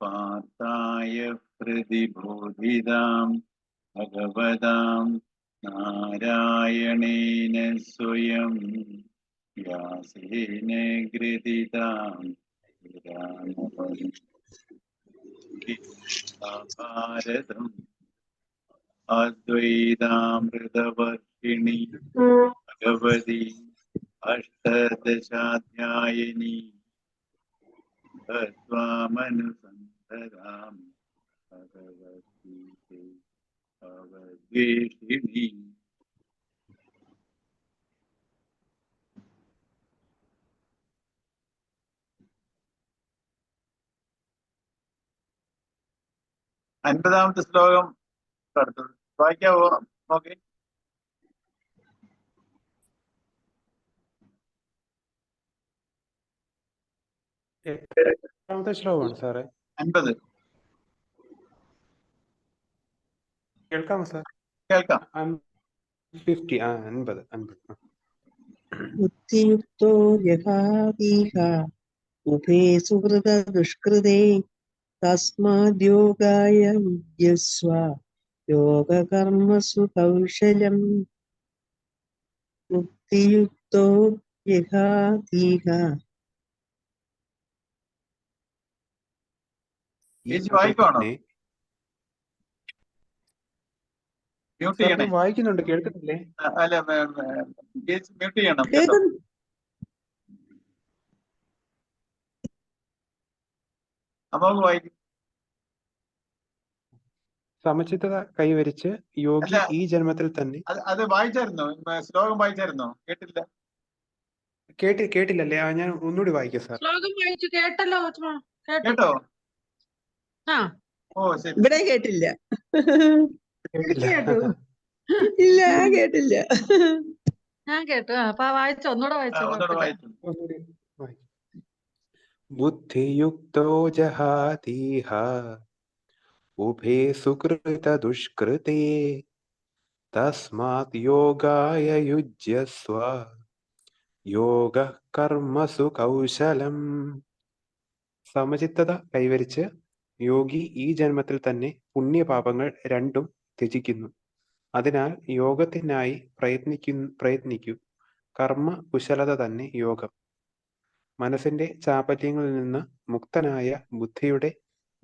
पार्थाय प्रतिबोधितां भगवतां नारायणेन स्वयं व्यासेन गृहीतां भारतम् अद्वैतामृतवर्षिणि भगवती अष्टादशाध्यायिनी तत्त्वामनुसन्धरामि भगवद्गीते भगवद्वेषिणि. അൻപതാമത്തെ ശ്ലോകം അടുത്തത് വായിക്കാവോ? ഓക്കെ. എത്രാമത്തെ ശ്ലോകമാണ് സാറേ? 50. കേൾക്കാമോ സാർ? കേൾക്കാം. 50. 50. ബുദ്ധിയുക്തോ യഥാതീഹ ഉഭേ സുഹൃത ദുഷ്കൃതേ തസ്മാദ്യോഗായ യുജ്യസ്വ യോഗകർമ്മസു കൗശലം. ബുദ്ധിയുക്തോ യഥാതീഹ. വായിക്കുവാണോ? മ്യൂട്ട് ചെയ്യണേ. വായിക്കുന്നുണ്ട്, കേൾക്കുന്നില്ലേ? അല്ല, മ്യൂട്ട് ചെയ്യണം. അപ്പൊ വായിക്കും. സമചിത്തത കൈവരിച്ച് യോഗി ഈ ജന്മത്തിൽ തന്നെ. അത് വായിച്ചായിരുന്നോ? ശ്ലോകം വായിച്ചായിരുന്നോ? കേട്ടില്ല. കേട്ടില്ലല്ലേ? ഞാൻ ഒന്നുകൂടി വായിക്കാം സാർ. ശ്ലോകം വായിച്ചു കേട്ടല്ലോ. കേട്ടോ? ഓ ശരി. ഇവിടെ കേട്ടില്ല. കേട്ടു. ഇല്ല, കേട്ടില്ല. ഞാൻ കേട്ടു. അപ്പൊ വായിച്ചു, ഒന്നുകൂടെ വായിച്ചു. ബുദ്ധിയുക്തോ ജഹാതീഹ ഉഭേ സുകൃത ദുഷ്കൃതേ തസ്മാത് യോഗായ യുജ്യസ്വ യോഗ കർമ്മസു കൗശലം. സമചിത്തത കൈവരിച്ച് യോഗി ഈ ജന്മത്തിൽ തന്നെ പുണ്യപാപങ്ങൾ രണ്ടും ത്യജിക്കുന്നു. അതിനാൽ യോഗത്തിനായി പ്രയത്നിക്കൂ. കർമ്മ കുശലത തന്നെ യോഗം. മനസ്സിന്റെ ചാപല്യങ്ങളിൽ നിന്ന് മുക്തനായ ബുദ്ധിയുടെ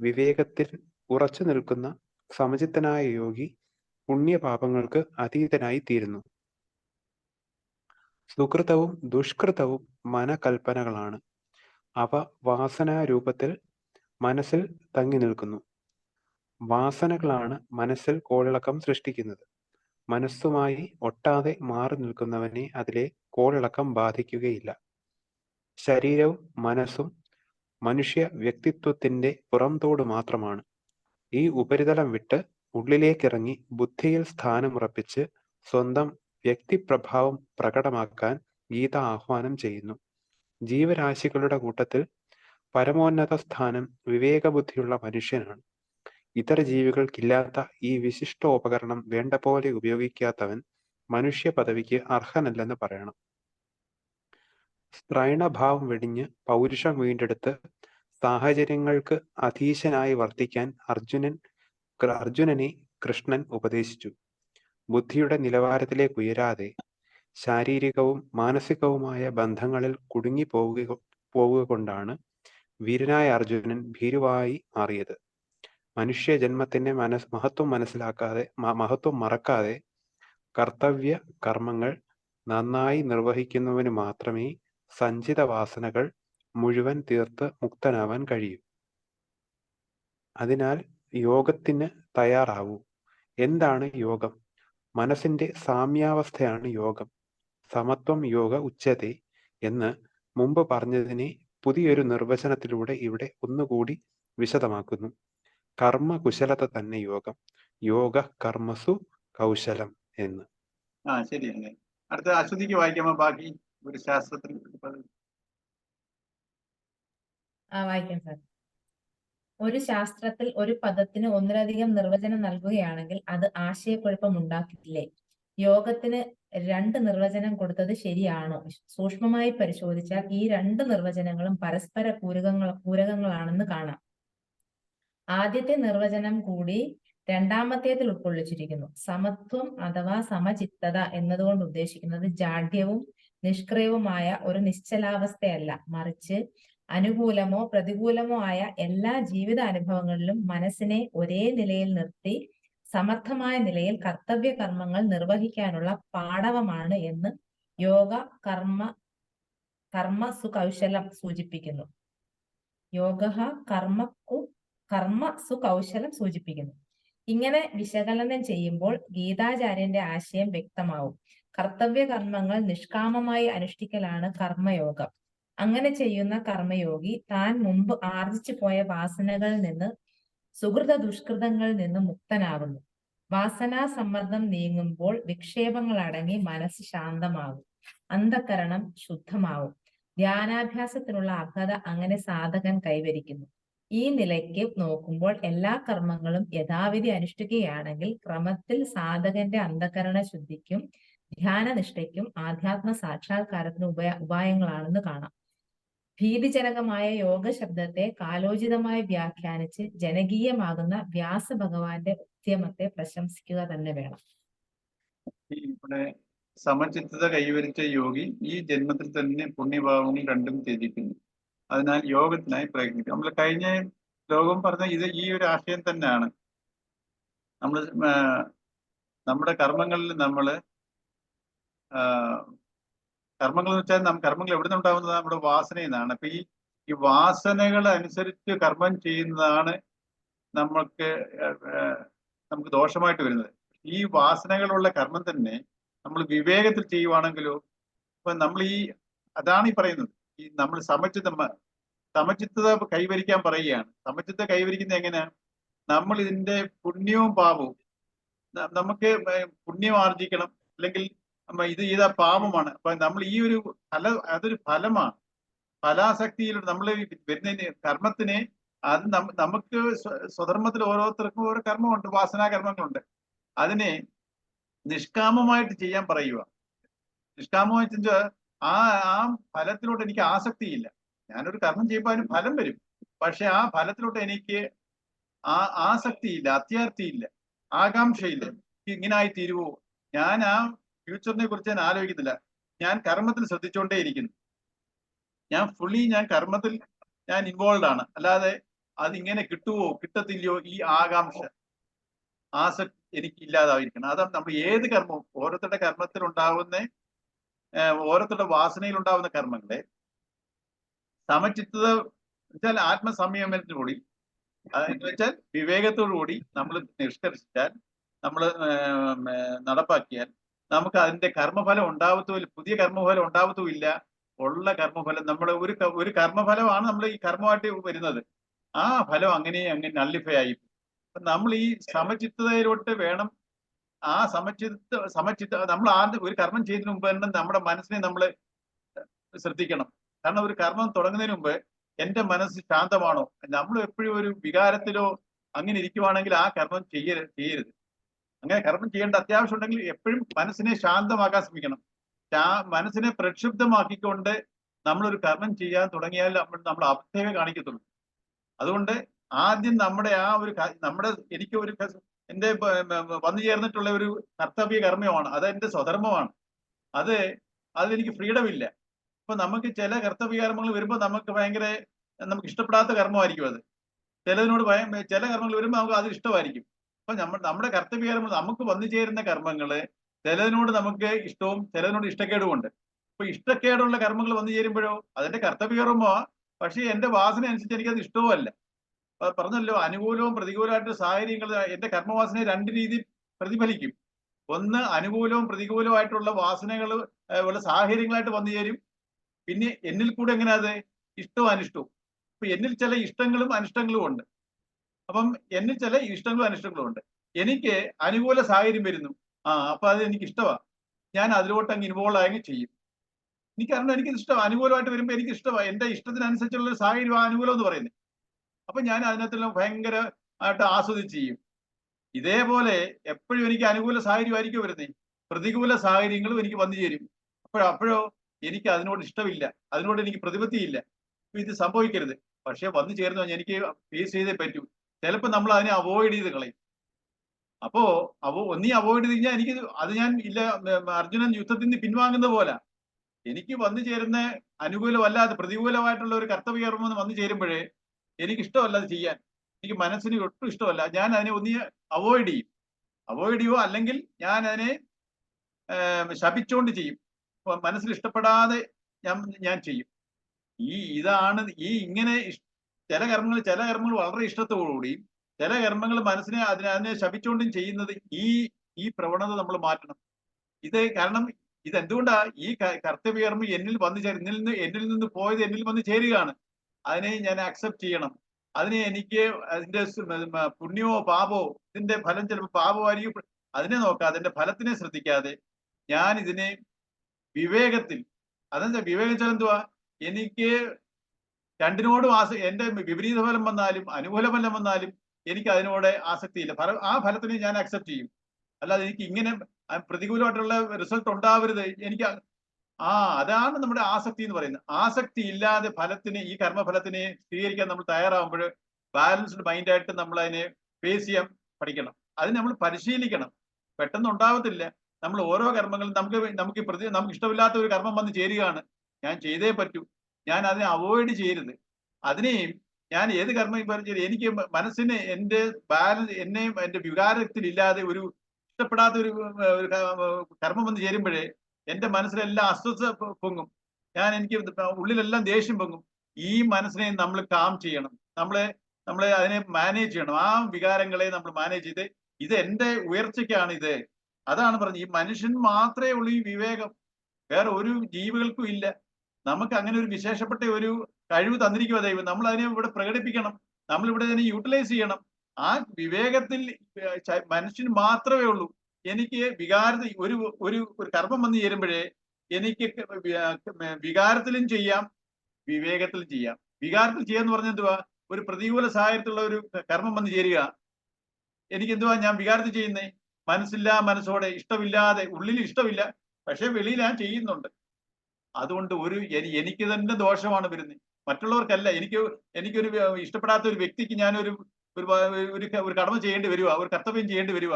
വിവേകത്തിൽ ഉറച്ചു നിൽക്കുന്ന സമചിത്തനായ യോഗി പുണ്യപാപങ്ങൾക്ക് അതീതനായി തീരുന്നു. സുകൃതവും ദുഷ്കൃതവും മനകൽപ്പനകളാണ്. അവ വാസനാരൂപത്തിൽ മനസ്സിൽ തങ്ങി നിൽക്കുന്നു. വാസനകളാണ് മനസ്സിൽ കോളിളക്കം സൃഷ്ടിക്കുന്നത്. മനസ്സുമായി ഒട്ടാതെ മാറി നിൽക്കുന്നവനെ അതിലെ കോളിളക്കം ബാധിക്കുകയില്ല. ശരീരവും മനസ്സും മനുഷ്യ വ്യക്തിത്വത്തിന്റെ പുറംതോട് മാത്രമാണ്. ഈ ഉപരിതലം വിട്ട് ഉള്ളിലേക്കിറങ്ങി ബുദ്ധിയിൽ സ്ഥാനമുറപ്പിച്ച് സ്വന്തം വ്യക്തിപ്രഭാവം പ്രകടമാക്കാൻ ഗീത ആഹ്വാനം ചെയ്യുന്നു. ജീവരാശികളുടെ കൂട്ടത്തിൽ പരമോന്നത സ്ഥാനം വിവേകബുദ്ധിയുള്ള മനുഷ്യനാണ്. ഇതര ജീവികൾക്കില്ലാത്ത ഈ വിശിഷ്ടോപകരണം വേണ്ട പോലെ ഉപയോഗിക്കാത്തവൻ മനുഷ്യ പദവിക്ക് അർഹനല്ലെന്ന് പറയണം. സ്ത്രൈണഭാവം വെടിഞ്ഞ് പൗരുഷം വീണ്ടെടുത്ത് സാഹചര്യങ്ങൾക്ക് അധീശനായി വർത്തിക്കാൻ അർജുനനെ കൃഷ്ണൻ ഉപദേശിച്ചു. ബുദ്ധിയുടെ നിലവാരത്തിലേക്ക് ഉയരാതെ ശാരീരികവും മാനസികവുമായ ബന്ധങ്ങളിൽ കുടുങ്ങി പോവുക കൊണ്ടാണ് വീരനായ അർജുനൻ ഭീരുവായി മാറിയത്. മനുഷ്യ ജന്മത്തിന്റെ മഹത്വം മറക്കാതെ കർത്തവ്യ കർമ്മങ്ങൾ നന്നായി നിർവഹിക്കുന്നവന് മാത്രമേ സഞ്ചിത വാസനകൾ മുഴുവൻ തീർത്ത് മുക്തനാവാൻ കഴിയൂ. അതിനാൽ യോഗത്തിന് തയ്യാറാവൂ. എന്താണ് യോഗം? മനസ്സിന്റെ സാമ്യാവസ്ഥയാണ് യോഗം. സമത്വം യോഗ ഉച്ചതേ എന്ന് മുമ്പ് പറഞ്ഞതിനെ പുതിയൊരു നിർവചനത്തിലൂടെ ഇവിടെ ഒന്നുകൂടി വിശദമാക്കുന്നു. കർമ്മ കുശലത തന്നെ യോഗം. യോഗ കർമ്മസു കൗശലം എന്ന്. ശരി. അടുത്ത അശ്വതിക്ക് വായിക്കാമോ? ബാക്കി ഒരു ശാസ്ത്രത്തിൽ വായിക്കാം സാർ. ഒരു ശാസ്ത്രത്തിൽ ഒരു പദത്തിന് ഒന്നിലധികം നിർവചനം നൽകുകയാണെങ്കിൽ അത് ആശയക്കുഴപ്പം ഉണ്ടാക്കില്ലേ? യോഗത്തിന് 2 നിർവചനം കൊടുത്തത് ശരിയാണോ? സൂക്ഷ്മമായി പരിശോധിച്ചാൽ ഈ 2 നിർവചനങ്ങളും പരസ്പര പൂരകങ്ങളാണെന്ന് കാണാം. ആദ്യത്തെ നിർവചനം കൂടി രണ്ടാമത്തേതിൽ ഉൾക്കൊള്ളിച്ചിരിക്കുന്നു. സമത്വം അഥവാ സമചിത്തത എന്നതുകൊണ്ട് ഉദ്ദേശിക്കുന്നത് ജാഡ്യവും നിഷ്ക്രിയവുമായ ഒരു നിശ്ചലാവസ്ഥയല്ല, മറിച്ച് അനുകൂലമോ പ്രതികൂലമോ ആയ എല്ലാ ജീവിത അനുഭവങ്ങളിലും മനസ്സിനെ ഒരേ നിലയിൽ നിർത്തി സമർത്ഥമായ നിലയിൽ കർത്തവ്യ കർമ്മങ്ങൾ നിർവഹിക്കാനുള്ള പാടവമാണ് എന്ന് യോഗ കർമ്മ സുകൗശലം സൂചിപ്പിക്കുന്നു. യോഗ കർമ്മ സുകൗശലം സൂചിപ്പിക്കുന്നു. ഇങ്ങനെ വിശകലനം ചെയ്യുമ്പോൾ ഗീതാചാര്യന്റെ ആശയം വ്യക്തമാവും. കർത്തവ്യ കർമ്മങ്ങൾ നിഷ്കാമമായി അനുഷ്ഠിക്കലാണ് കർമ്മയോഗം. അങ്ങനെ ചെയ്യുന്ന കർമ്മയോഗി താൻ മുമ്പ് ആർജിച്ചു പോയ വാസനകളിൽ നിന്ന്, സുഹൃത ദുഷ്കൃതങ്ങളിൽ നിന്ന് മുക്തനാകുന്നു. വാസനാ സമ്മർദ്ദം നീങ്ങുമ്പോൾ വിക്ഷേപങ്ങൾ അടങ്ങി മനസ്സ് ശാന്തമാകും, അന്ധകരണം ശുദ്ധമാവും. ധ്യാനാഭ്യാസത്തിനുള്ള അർഹത അങ്ങനെ സാധകൻ കൈവരിക്കുന്നു. ഈ നിലയ്ക്ക് നോക്കുമ്പോൾ എല്ലാ കർമ്മങ്ങളും യഥാവിധി അനുഷ്ഠിക്കുകയാണെങ്കിൽ ക്രമത്തിൽ സാധകന്റെ അന്ധകരണ ശുദ്ധിക്കും ധ്യാനനിഷ്ഠയ്ക്കും ആധ്യാത്മ സാക്ഷാത്കാരത്തിന് ഉപായങ്ങളാണെന്ന് കാണാം. ഭീതിജനകമായ യോഗ ശബ്ദത്തെ കാലോചിതമായി വ്യാഖ്യാനിച്ച് ജനകീയമാകുന്ന വ്യാസഭഗവാന്റെ ഉദ്യമത്തെ പ്രശംസിക്കുക തന്നെ വേണം. ഇവിടെ സമചിത്തത കൈവരിച്ച യോഗി ഈ ജന്മത്തിൽ തന്നെ പുണ്യഭാവവും രണ്ടും ത്യജിക്കുന്നു. അതിനാൽ യോഗത്തിനായി പ്രയത്നിക്കും. നമ്മൾ കഴിഞ്ഞ ലോകം പറഞ്ഞ ഇത് ഈ ഒരു ആശയം തന്നെയാണ്. നമ്മൾ നമ്മുടെ കർമ്മങ്ങളിൽ കർമ്മങ്ങൾ എന്ന് വെച്ചാൽ കർമ്മങ്ങൾ എവിടെ നിന്നുണ്ടാവുന്നത്? നമ്മുടെ വാസനയിൽ നിന്നാണ്. അപ്പൊ ഈ വാസനകൾ അനുസരിച്ച് കർമ്മം ചെയ്യുന്നതാണ് നമുക്ക് ദോഷമായിട്ട് വരുന്നത്. ഈ വാസനകളുള്ള കർമ്മം തന്നെ നമ്മൾ വിവേകത്തിൽ ചെയ്യുവാണെങ്കിലോ, ഇപ്പൊ നമ്മൾ അതാണ് ഈ പറയുന്നത്. ഈ നമ്മൾ സമചിത്തത കൈവരിക്കാൻ പറയുകയാണ്. സമചിത്തത കൈവരിക്കുന്നത് എങ്ങനെയാണ്? നമ്മൾ ഇതിന്റെ പുണ്യവും പാപവും, നമുക്ക് പുണ്യം ആർജിക്കണം, അല്ലെങ്കിൽ ഇത് ചെയ്ത പാപമാണ്. അപ്പൊ നമ്മൾ ഈ ഒരു അതൊരു ഫലമാണ്. ഫലാസക്തിയിലൂടെ നമ്മൾ വരുന്ന കർമ്മത്തിനെ അത് നമുക്ക് സ്വധർമ്മത്തിൽ ഓരോരുത്തർക്കും ഓരോ കർമ്മമുണ്ട്, വാസനാകർമ്മങ്ങളുണ്ട്. അതിനെ നിഷ്കാമമായിട്ട് ചെയ്യാൻ പറയുക. നിഷ്കാമമായിട്ട് ആ ഫലത്തിലോട്ട് എനിക്ക് ആസക്തിയില്ല. ഞാനൊരു കർമ്മം ചെയ്യുമ്പോൾ അതിന് ഫലം വരും, പക്ഷെ ആ ഫലത്തിലോട്ട് എനിക്ക് ആസക്തിയില്ല, അത്യാർത്ഥിയില്ല, ആകാംക്ഷയില്ല. ഇങ്ങനായി തീരുവോ? ഞാൻ ആ ഫ്യൂച്ചറിനെ കുറിച്ച് ഞാൻ ആലോചിക്കുന്നില്ല. ഞാൻ കർമ്മത്തിൽ ശ്രദ്ധിച്ചുകൊണ്ടേയിരിക്കുന്നു. ഞാൻ കർമ്മത്തിൽ ഞാൻ ഇൻവോൾവ് ആണ്. അല്ലാതെ അതിങ്ങനെ കിട്ടുവോ കിട്ടത്തില്ലയോ ഈ ആസക്തി എനിക്ക് ഇല്ലാതായിരിക്കണം. അതാണ് നമ്മൾ ഏത് കർമ്മവും ഓരോരുത്തരുടെ കർമ്മത്തിൽ ഉണ്ടാവുന്ന ഓരോരുത്തരുടെ വാസനയിൽ ഉണ്ടാവുന്ന കർമ്മങ്ങളെ സമചിത്തത വെച്ചാൽ ആത്മസംയമനത്തിനു കൂടി, എന്ന് വെച്ചാൽ വിവേകത്തോടു കൂടി നമ്മൾ നിഷ്കർഷിച്ചാൽ, നമ്മൾ നടപ്പാക്കിയാൽ നമുക്ക് അതിന്റെ കർമ്മഫലം ഉണ്ടാവത്തുമില്ല, പുതിയ കർമ്മഫലം ഉണ്ടാവത്തുമില്ല. ഉള്ള കർമ്മഫലം നമ്മുടെ ഒരു കർമ്മഫലമാണ് നമ്മൾ ഈ കർമ്മമായിട്ട് വരുന്നത്. ആ ഫലം അങ്ങനെ നള്ളിഫൈ ആയി. നമ്മൾ ഈ സമചിത്തതയിലോട്ട് വേണം. ആ സമചിത്ത നമ്മൾ ആദ്യം ഒരു കർമ്മം ചെയ്യുന്നതിന് മുമ്പ് തന്നെ നമ്മുടെ മനസ്സിനെ നമ്മൾ ശ്രദ്ധിക്കണം. കാരണം ഒരു കർമ്മം തുടങ്ങുന്നതിന് മുമ്പ് എന്റെ മനസ്സ് ശാന്തമാണോ? നമ്മൾ എപ്പോഴും ഒരു വികാരത്തിലോ അങ്ങനെ ഇരിക്കുവാണെങ്കിൽ ആ കർമ്മം ചെയ്യരുത്. അങ്ങനെ കർമ്മം ചെയ്യേണ്ട അത്യാവശ്യം ഉണ്ടെങ്കിൽ എപ്പോഴും മനസ്സിനെ ശാന്തമാക്കാൻ ശ്രമിക്കണം. മനസ്സിനെ പ്രക്ഷുബ്ധമാക്കിക്കൊണ്ട് നമ്മളൊരു കർമ്മം ചെയ്യാൻ തുടങ്ങിയാൽ നമ്മൾ അബദ്ധമേ കാണിക്കത്തുള്ളൂ. അതുകൊണ്ട് ആദ്യം എന്റെ വന്നു ചേർന്നിട്ടുള്ള ഒരു കർത്തവ്യ കർമ്മമാണ്, അത് എന്റെ സ്വധർമ്മമാണ്. അതിലെനിക്ക് ഫ്രീഡം ഇല്ല. അപ്പൊ നമുക്ക് ചില കർത്തവ്യ കർമ്മങ്ങൾ വരുമ്പോൾ നമുക്ക് ഇഷ്ടപ്പെടാത്ത കർമ്മമായിരിക്കും അത്. ചില കർമ്മങ്ങൾ വരുമ്പോൾ നമുക്ക് അത് ഇഷ്ടമായിരിക്കും. അപ്പൊ നമ്മുടെ കർത്തവ്യ കർമ്മങ്ങൾ നമുക്ക് വന്നു ചേരുന്ന കർമ്മങ്ങള് ചിലതിനോട് നമുക്ക് ഇഷ്ടവും ചിലതിനോട് ഇഷ്ടക്കേടും ഉണ്ട്. അപ്പൊ ഇഷ്ടക്കേടുള്ള കർമ്മങ്ങൾ വന്നു ചേരുമ്പോഴോ അതിന്റെ കർത്തവ്യ കർമ്മമാ, പക്ഷേ എന്റെ വാസന അനുസരിച്ച് എനിക്കത് ഇഷ്ടവുമല്ല. പറഞ്ഞല്ലോ, അനുകൂലവും പ്രതികൂലമായിട്ട് സാഹചര്യങ്ങൾ എന്റെ കർമ്മവാസന രണ്ട് രീതിയിൽ പ്രതിഫലിക്കും. ഒന്ന്, അനുകൂലവും പ്രതികൂലമായിട്ടുള്ള വാസനകൾ ഉള്ള സാഹചര്യങ്ങളായിട്ട് വന്നു ചേരും. പിന്നെ എന്നിൽ കൂടെ എങ്ങനെ അത് ഇഷ്ടവും അനിഷ്ടവും. അപ്പൊ എന്നിൽ ചില ഇഷ്ടങ്ങളും അനിഷ്ടങ്ങളും ഉണ്ട്. അപ്പം എന്നിൽ ചില ഇഷ്ടങ്ങളും അനിഷ്ടങ്ങളും ഉണ്ട്. എനിക്ക് അനുകൂല സാഹചര്യം വരുന്നു, അപ്പൊ അത് എനിക്ക് ഇഷ്ടമാണ്. ഞാൻ അതിലോട്ട് അങ്ങ് ഇൻവോൾവ് ആയെങ്കിൽ ചെയ്യും. എനിക്ക് ഇഷ്ടം അനുകൂലമായിട്ട് വരുമ്പോൾ എനിക്ക് ഇഷ്ടമാണ്. എന്റെ ഇഷ്ടത്തിനനുസരിച്ചുള്ള ഒരു സാഹചര്യം അനുകൂലം എന്ന് പറയുന്നത്. അപ്പൊ ഞാൻ അതിനകത്തെല്ലാം ഭയങ്കരമായിട്ട് ആസ്വദിച്ച് ചെയ്യും. ഇതേപോലെ എപ്പോഴും എനിക്ക് അനുകൂല സാഹചര്യമായിരിക്കും വരുന്നത്, പ്രതികൂല സാഹചര്യങ്ങളും എനിക്ക് വന്നു ചേരും. അപ്പോഴോ എനിക്ക് അതിനോട് ഇഷ്ടമില്ല, അതിനോട് എനിക്ക് പ്രതിപത്തിയില്ല. ഇത് സംഭവിക്കരുത്. പക്ഷെ വന്നു ചേർന്ന് എനിക്ക് ഫേസ് ചെയ്തേ പറ്റൂ. ചിലപ്പോൾ നമ്മൾ അതിനെ അവോയ്ഡ് ചെയ്ത് കളയും. അപ്പോ ഒന്നീ അവോയ്ഡ് ചെയ്ത് കഴിഞ്ഞാൽ എനിക്ക് അത് ഞാൻ ഇല്ല അർജുനൻ യുദ്ധത്തിൽ നിന്ന് പിൻവാങ്ങുന്ന പോലെ എനിക്ക് വന്നു ചേരുന്ന അനുകൂലമല്ലാതെ പ്രതികൂലമായിട്ടുള്ള ഒരു കർത്തവ്യകർമ്മം വന്നു ചേരുമ്പോഴേ എനിക്ക് ഇഷ്ടമല്ല അത് ചെയ്യാൻ. എനിക്ക് മനസ്സിന് ഒട്ടും ഇഷ്ടമല്ല. ഞാൻ അതിനെ ഒന്നീ അവോയ്ഡ് ചെയ്യുമോ അല്ലെങ്കിൽ ഞാൻ അതിനെ ശപിച്ചുകൊണ്ട് ചെയ്യും. മനസ്സിൽ ഇഷ്ടപ്പെടാതെ ഞാൻ ചെയ്യും. ഇതാണ് ഇങ്ങനെ ചില കർമ്മങ്ങൾ വളരെ ഇഷ്ടത്തോടുകൂടിയും ചില കർമ്മങ്ങൾ മനസ്സിനെ അതിനെ ശപിച്ചുകൊണ്ടും ചെയ്യുന്നത് ഈ പ്രവണത നമ്മൾ മാറ്റണം. കാരണം ഇതെന്തുകൊണ്ടാ ഈ കർത്തവ്യകർമ്മം എന്നിൽ നിന്ന് പോയത് എന്നിൽ വന്ന് ചേരുകയാണ്. അതിനെ ഞാൻ അക്സെപ്റ്റ് ചെയ്യണം. അതിനെ എനിക്ക് അതിന്റെ പുണ്യമോ പാപമോ ഇതിന്റെ ഫലം ചിലപ്പോൾ പാപമായിരിക്കും. അതിനെ നോക്കാതെ അതിന്റെ ഫലത്തിനെ ശ്രദ്ധിക്കാതെ ഞാൻ ഇതിനെ വിവേകത്തിൽ, അതെന്താ വിവേകം വെച്ചാൽ എന്തുവാ, എനിക്ക് രണ്ടിനോടും എന്റെ വിപരീത ഫലം വന്നാലും അനുകൂല ഫലം വന്നാലും എനിക്ക് അതിനോട് ആസക്തിയില്ല. ആ ഫലത്തിനെ ഞാൻ അക്സെപ്റ്റ് ചെയ്യും. അല്ലാതെ എനിക്ക് ഇങ്ങനെ പ്രതികൂലമായിട്ടുള്ള റിസൾട്ട് ഉണ്ടാവരുത്. എനിക്ക് അതാണ് നമ്മുടെ ആസക്തി എന്ന് പറയുന്നത്. ആസക്തി ഇല്ലാതെ ഈ കർമ്മഫലത്തിനെ സ്വീകരിക്കാൻ നമ്മൾ തയ്യാറാവുമ്പോൾ ബാലൻസ്ഡ് മൈൻഡായിട്ട് നമ്മൾ അതിനെ ഫേസ് ചെയ്യാൻ പഠിക്കണം. അതിന് നമ്മൾ പരിശീലിക്കണം. പെട്ടെന്ന് ഉണ്ടാവത്തില്ല. നമ്മൾ ഓരോ കർമ്മങ്ങളും നമുക്ക് ഇഷ്ടമില്ലാത്ത ഒരു കർമ്മം വന്ന് ചേരുകയാണ്, ഞാൻ ചെയ്തേ പറ്റൂ, ഞാൻ അതിനെ അവോയ്ഡ് ചെയ്യരുത്. അതിനെയും ഞാൻ ഏത് കർമ്മം പറഞ്ഞാൽ എനിക്ക് മനസ്സിനെ എന്റെ വികാരത്തിലില്ലാതെ ഒരു ഇഷ്ടപ്പെടാത്ത ഒരു കർമ്മം വന്ന് ചേരുമ്പോഴേ എന്റെ മനസ്സിലെല്ലാം അസ്വസ്ഥ പൊങ്ങും. എനിക്ക് ഉള്ളിലെല്ലാം ദേഷ്യം പൊങ്ങും. ഈ മനസ്സിനെ നമ്മൾ കാം ചെയ്യണം. നമ്മളെ അതിനെ മാനേജ് ചെയ്യണം. ആ വികാരങ്ങളെ നമ്മൾ മാനേജ് ചെയ്ത് ഇത് എന്റെ ഉയർച്ചയ്ക്കാണ് ഇത്. അതാണ് പറഞ്ഞത്, ഈ മനുഷ്യൻ മാത്രമേ ഉള്ളൂ ഈ വിവേകം, വേറെ ഒരു ജീവികൾക്കും ഇല്ല. നമുക്ക് അങ്ങനെ ഒരു വിശേഷപ്പെട്ട ഒരു കഴിവ് തന്നിരിക്കുക ദൈവം. നമ്മൾ അതിനെ ഇവിടെ പ്രകടിപ്പിക്കണം, നമ്മൾ ഇവിടെ അതിനെ യൂട്ടിലൈസ് ചെയ്യണം. ആ വിവേകത്തിൽ മനുഷ്യന് മാത്രമേ ഉള്ളൂ. എനിക്ക് വികാരത്തിൽ ഒരു കർമ്മം വന്നു ചേരുമ്പോഴേ എനിക്ക് വികാരത്തിലും ചെയ്യാം, വിവേകത്തിലും ചെയ്യാം. വികാരത്തിൽ ചെയ്യാന്ന് പറഞ്ഞ എന്തുവാ, ഒരു പ്രതികൂല സാഹചര്യത്തിലുള്ള ഒരു കർമ്മം വന്നു ചേരുക, എനിക്ക് എന്തുവാ ഞാൻ വികാരത്തിൽ ചെയ്യുന്നേ, മനസ്സോടെ ഇഷ്ടമില്ലാതെ, ഉള്ളിൽ ഇഷ്ടമില്ല പക്ഷെ വെളിയിൽ ഞാൻ ചെയ്യുന്നുണ്ട്. അതുകൊണ്ട് എനിക്ക് തന്നെ ദോഷമാണ് വരുന്നത്, മറ്റുള്ളവർക്കല്ല. എനിക്കൊരു ഇഷ്ടപ്പെടാത്ത ഒരു വ്യക്തിക്ക് ഞാനൊരു ഒരു കടമ ചെയ്യേണ്ടി വരുക, ഒരു കർത്തവ്യം ചെയ്യേണ്ടി വരുക.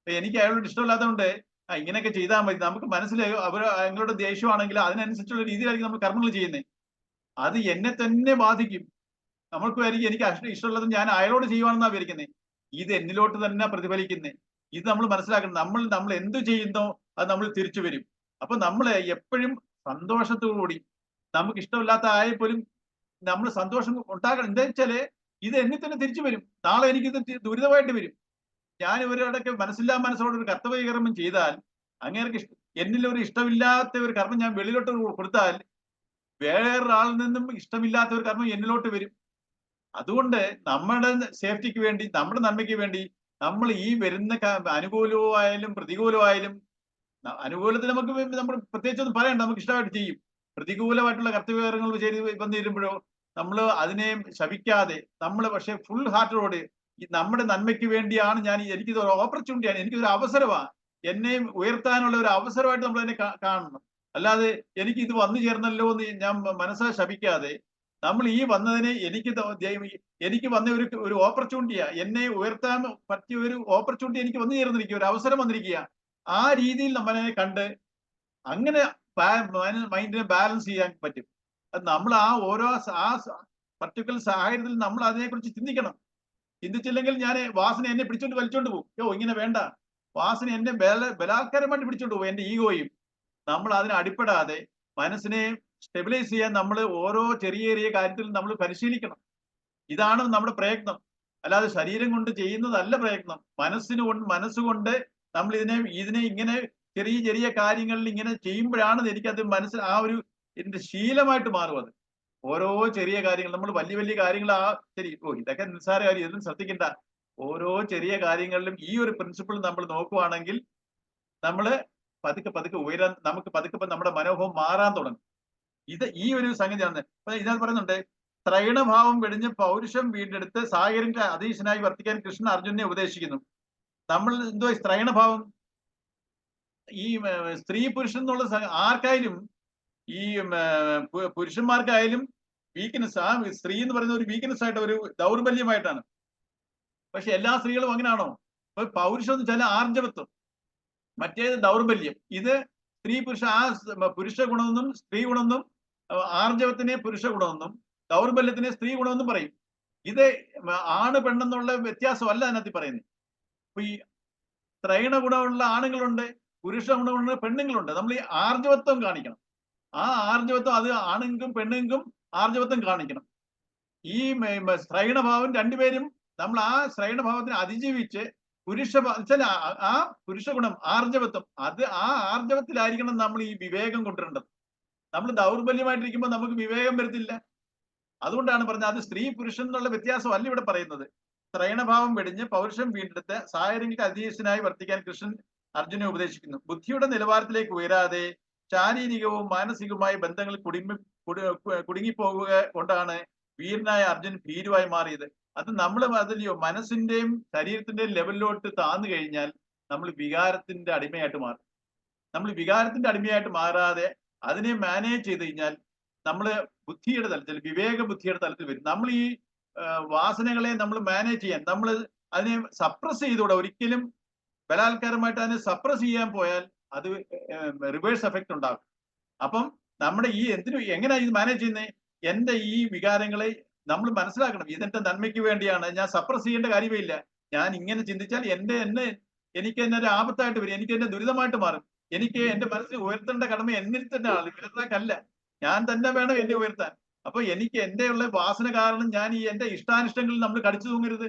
എനിക്ക് അയാളോട് ഇഷ്ടമില്ലാത്തതുകൊണ്ട് ഇങ്ങനെയൊക്കെ ചെയ്താൽ മതി. നമുക്ക് മനസ്സിൽ അയാളുടെ ദേഷ്യമാണെങ്കിൽ അതിനനുസരിച്ചുള്ള രീതിയിലായിരിക്കും നമ്മൾ കർമ്മങ്ങൾ ചെയ്യുന്നത്. അത് എന്നെ തന്നെ ബാധിക്കും. എനിക്ക് ഇഷ്ടമുള്ളത് ഞാൻ അയാളോട് ചെയ്യുവാണെന്നാ വിചാരിക്കുന്നത്. ഇത് എന്നിലോട്ട് തന്നെ പ്രതിഫലിക്കുന്നത്. ഇത് നമ്മൾ മനസ്സിലാക്കണം. നമ്മൾ എന്ത് ചെയ്യുന്നോ അത് നമ്മൾ തിരിച്ചു വരും. അപ്പൊ നമ്മൾ എപ്പോഴും സന്തോഷത്തോടുകൂടി, നമുക്ക് ഇഷ്ടമില്ലാത്ത ആയപ്പോലും നമ്മൾ സന്തോഷം ഉണ്ടാക്കണം. എന്താ വെച്ചാല് ഇത് എന്നെ തന്നെ തിരിച്ചു വരും. നാളെ എനിക്കിത് ദുരിതമായിട്ട് വരും. ഞാൻ ഇവരോടൊക്കെ മനസ്സോടെ ഒരു കർത്തവ്യകർമ്മം ചെയ്താൽ, അങ്ങേർക്ക് എന്നിലൊരു ഇഷ്ടമില്ലാത്ത ഒരു കർമ്മം ഞാൻ വെളിയിലോട്ട് കൊടുത്താൽ വേറൊരാളിൽ നിന്നും ഇഷ്ടമില്ലാത്ത ഒരു കർമ്മം എന്നിലോട്ട് വരും. അതുകൊണ്ട് നമ്മുടെ സേഫ്റ്റിക്ക് വേണ്ടി, നമ്മുടെ നന്മയ്ക്ക് വേണ്ടി നമ്മൾ ഈ വരുന്ന അനുകൂലമായാലും പ്രതികൂലമായാലും, അനുകൂലത്തിൽ നമ്മൾ പ്രത്യേകിച്ച് ഒന്നും പറയണ്ട, നമുക്ക് ഇഷ്ടമായിട്ട് ചെയ്യും. പ്രതികൂലമായിട്ടുള്ള കർത്തവ്യകർമ്മങ്ങൾ വന്നു തരുമ്പോഴോ നമ്മൾ അതിനെ ശപിക്കാതെ നമ്മൾ പക്ഷെ ഫുൾ ഹാർട്ടോടെ നമ്മുടെ നന്മയ്ക്ക് വേണ്ടിയാണ് എനിക്കിത് ഒരു ഓപ്പർച്യൂണിറ്റിയാണ്, എനിക്കിതൊരു അവസരമാണ്, എന്നെ ഉയർത്താനുള്ള ഒരു അവസരമായിട്ട് നമ്മൾ അതിനെ കാണണം. അല്ലാതെ എനിക്കിത് വന്നു ചേർന്നല്ലോ എന്ന് ഞാൻ മനസ്സാ ശപിക്കാതെ നമ്മൾ ഈ വന്നതിനെ എനിക്ക് വന്ന ഒരു ഓപ്പർച്യൂണിറ്റിയാ, എന്നെ ഉയർത്താൻ പറ്റിയ ഒരു ഓപ്പർച്യൂണിറ്റി എനിക്ക് വന്നു ചേർന്നിരിക്കുക, ഒരു അവസരം വന്നിരിക്കുക. ആ രീതിയിൽ നമ്മളെ കണ്ട് അങ്ങനെ മൈൻഡിനെ ബാലൻസ് ചെയ്യാൻ പറ്റും. നമ്മൾ ഓരോ പർട്ടിക്കുലർ സാഹചര്യത്തിൽ നമ്മൾ അതിനെക്കുറിച്ച് ചിന്തിക്കണം. ചിന്തിച്ചില്ലെങ്കിൽ വാസന എന്നെ പിടിച്ചോണ്ട് വലിച്ചോണ്ട് പോകും. ഇങ്ങനെ വേണ്ട, വാസന എന്നെ ബലാത്കാരമായിട്ട് പിടിച്ചോണ്ട് പോകും, എന്റെ ഈഗോയും. നമ്മൾ അതിന് അടിപ്പെടാതെ മനസ്സിനെ സ്റ്റെബിലൈസ് ചെയ്യാൻ നമ്മൾ ഓരോ ചെറിയ കാര്യത്തിൽ നമ്മൾ പരിശീലിക്കണം. ഇതാണ് നമ്മുടെ പ്രയത്നം. അല്ലാതെ ശരീരം കൊണ്ട് ചെയ്യുന്നതല്ല പ്രയത്നം. മനസ്സുകൊണ്ട് നമ്മൾ ഇതിനെ ഇങ്ങനെ ചെറിയ കാര്യങ്ങളിൽ ഇങ്ങനെ ചെയ്യുമ്പോഴാണ് എനിക്കത് എന്റെ ശീലമായിട്ട് മാറും. അത് ഓരോ ചെറിയ കാര്യങ്ങൾ നമ്മൾ വലിയ കാര്യങ്ങൾ ശരി, ഇതൊക്കെ നിസ്സാര കാര്യം, ഇതൊന്നും ശ്രദ്ധിക്കണ്ട. ഓരോ ചെറിയ കാര്യങ്ങളിലും ഈ ഒരു പ്രിൻസിപ്പിൾ നമ്മൾ നോക്കുവാണെങ്കിൽ നമ്മൾ പതുക്കെ ഉയരാൻ, നമുക്ക് പതുക്കെ നമ്മുടെ മനോഭാവം മാറാൻ തുടങ്ങും. ഈ ഒരു സംഗതിയാണ്. ഇതിനകത്ത് പറയുന്നുണ്ട്, ത്രൈണഭാവം വെടിഞ്ഞ് പൗരുഷം വീണ്ടെടുത്ത് സാഗരന്റെ അധീശനായി വർത്തിക്കാൻ കൃഷ്ണൻ അർജുനെ ഉപദേശിക്കുന്നു. നമ്മൾ എന്തോ ത്രൈണഭാവം, ഈ സ്ത്രീ പുരുഷൻ എന്നുള്ള ആർക്കായാലും, ഈ പുരുഷന്മാർക്കായാലും വീക്ക്നെസ്, ആ സ്ത്രീ എന്ന് പറയുന്ന ഒരു വീക്ക്നെസ് ആയിട്ട്, ഒരു ദൗർബല്യമായിട്ടാണ്. പക്ഷെ എല്ലാ സ്ത്രീകളും അങ്ങനെയാണോ? ഇപ്പൊ പൗരുഷം എന്ന് വെച്ചാൽ ആർജവത്വം, മറ്റേത് ദൗർബല്യം. ഇത് സ്ത്രീ പുരുഷ പുരുഷ ഗുണമെന്നും സ്ത്രീ ഗുണമെന്നും ആർജവത്തിനെ പുരുഷ ഗുണമെന്നും ദൗർബല്യത്തിനെ സ്ത്രീ ഗുണമെന്നും പറയും. ഇത് ആണ് പെണ്ണെന്നുള്ള വ്യത്യാസമല്ല അതിനകത്ത് പറയുന്നത്. അപ്പൊ ഈ ത്രൈണ ഗുണമുള്ള ആണുങ്ങളുണ്ട്, പുരുഷ ഗുണമുള്ള പെണ്ണുങ്ങളുണ്ട്. നമ്മൾ ഈ ആർജവത്വം കാണിക്കണം. ആ ആർജവത്വം അത് ആണുങ്ങൾക്കും പെണ്ണുങ്ങൾക്കും ആർജവത്വം കാണിക്കണം. ഈ ശ്രൈണഭാവം രണ്ടുപേരും നമ്മൾ ആ ശ്രൈണഭാവത്തിനെ അതിജീവിച്ച് ആ പുരുഷ ഗുണം ആർജവത്വം ആ ആർജവത്തിലായിരിക്കണം നമ്മൾ ഈ വിവേകം കൊണ്ടുവരേണ്ടത്. നമ്മൾ ദൗർബല്യമായിട്ടിരിക്കുമ്പോൾ നമുക്ക് വിവേകം വരത്തില്ല. അതുകൊണ്ടാണ് പറഞ്ഞത് അത് സ്ത്രീ പുരുഷൻ എന്നുള്ള വ്യത്യാസമല്ല ഇവിടെ പറയുന്നത്. ശ്രൈണഭാവം വെടിഞ്ഞ് പൗരുഷം വീണ്ടെടുത്ത് സായരിക അധീശനായി വർത്തിക്കാൻ കൃഷ്ണൻ അർജുനെ ഉപദേശിക്കുന്നു. ബുദ്ധിയുടെ നിലവാരത്തിലേക്ക് ഉയരാതെ ശാരീരികവും മാനസികവുമായ ബന്ധങ്ങൾ കുടുങ്ങിപ്പോകുക കൊണ്ടാണ് വീരനായ അർജുൻ ഭീരുവായി മാറിയത്. അത് നമ്മൾ അതിലെയോ മനസ്സിന്റെയും ശരീരത്തിന്റെയും ലെവലിലോട്ട് താന്നു കഴിഞ്ഞാൽ നമ്മൾ വികാരത്തിന്റെ അടിമയായിട്ട് മാറും. നമ്മൾ വികാരത്തിന്റെ അടിമയായിട്ട് മാറാതെ അതിനെ മാനേജ് ചെയ്ത് കഴിഞ്ഞാൽ നമ്മൾ ബുദ്ധിയുടെ തലത്തിൽ, വിവേക ബുദ്ധിയുടെ തലത്തിൽ വരും. നമ്മൾ ഈ വാസനകളെ നമ്മൾ മാനേജ് ചെയ്യാൻ, നമ്മൾ അതിനെ സപ്രസ് ചെയ്തുകൂടെ. ഒരിക്കലും ബലാത്കാരമായിട്ട് അതിനെ സപ്രസ് ചെയ്യാൻ പോയാൽ അത് റിവേഴ്സ് എഫക്റ്റ് ഉണ്ടാകും. അപ്പം നമ്മുടെ ഈ എങ്ങനെയാ ഇത് മാനേജ് ചെയ്യുന്നത്? എന്റെ ഈ വികാരങ്ങളെ നമ്മൾ മനസ്സിലാക്കണം. ഇതെന്റെ നന്മയ്ക്ക് വേണ്ടിയാണ്. ഞാൻ സപ്രസ് ചെയ്യേണ്ട കാര്യമില്ല. ഞാൻ ഇങ്ങനെ ചിന്തിച്ചാൽ എനിക്ക് തന്നെ ഒരു ആപത്തായിട്ട് വരും, എനിക്ക് എന്നെ ദുരിതമായിട്ട് മാറും. എനിക്ക് എന്റെ മനസ്സിനെ ഉയർത്തേണ്ട കടമ എന്നിൽ തന്നെ ആണ്, ഉയർത്താക്കല്ല. ഞാൻ തന്നെ വേണം എന്നെ ഉയർത്താൻ. അപ്പൊ എനിക്ക് എന്റെ ഉള്ള വാസന കാരണം ഞാൻ ഈ എന്റെ ഇഷ്ടാനിഷ്ടങ്ങളിൽ നമ്മൾ കടിച്ചു തൂങ്ങരുത്.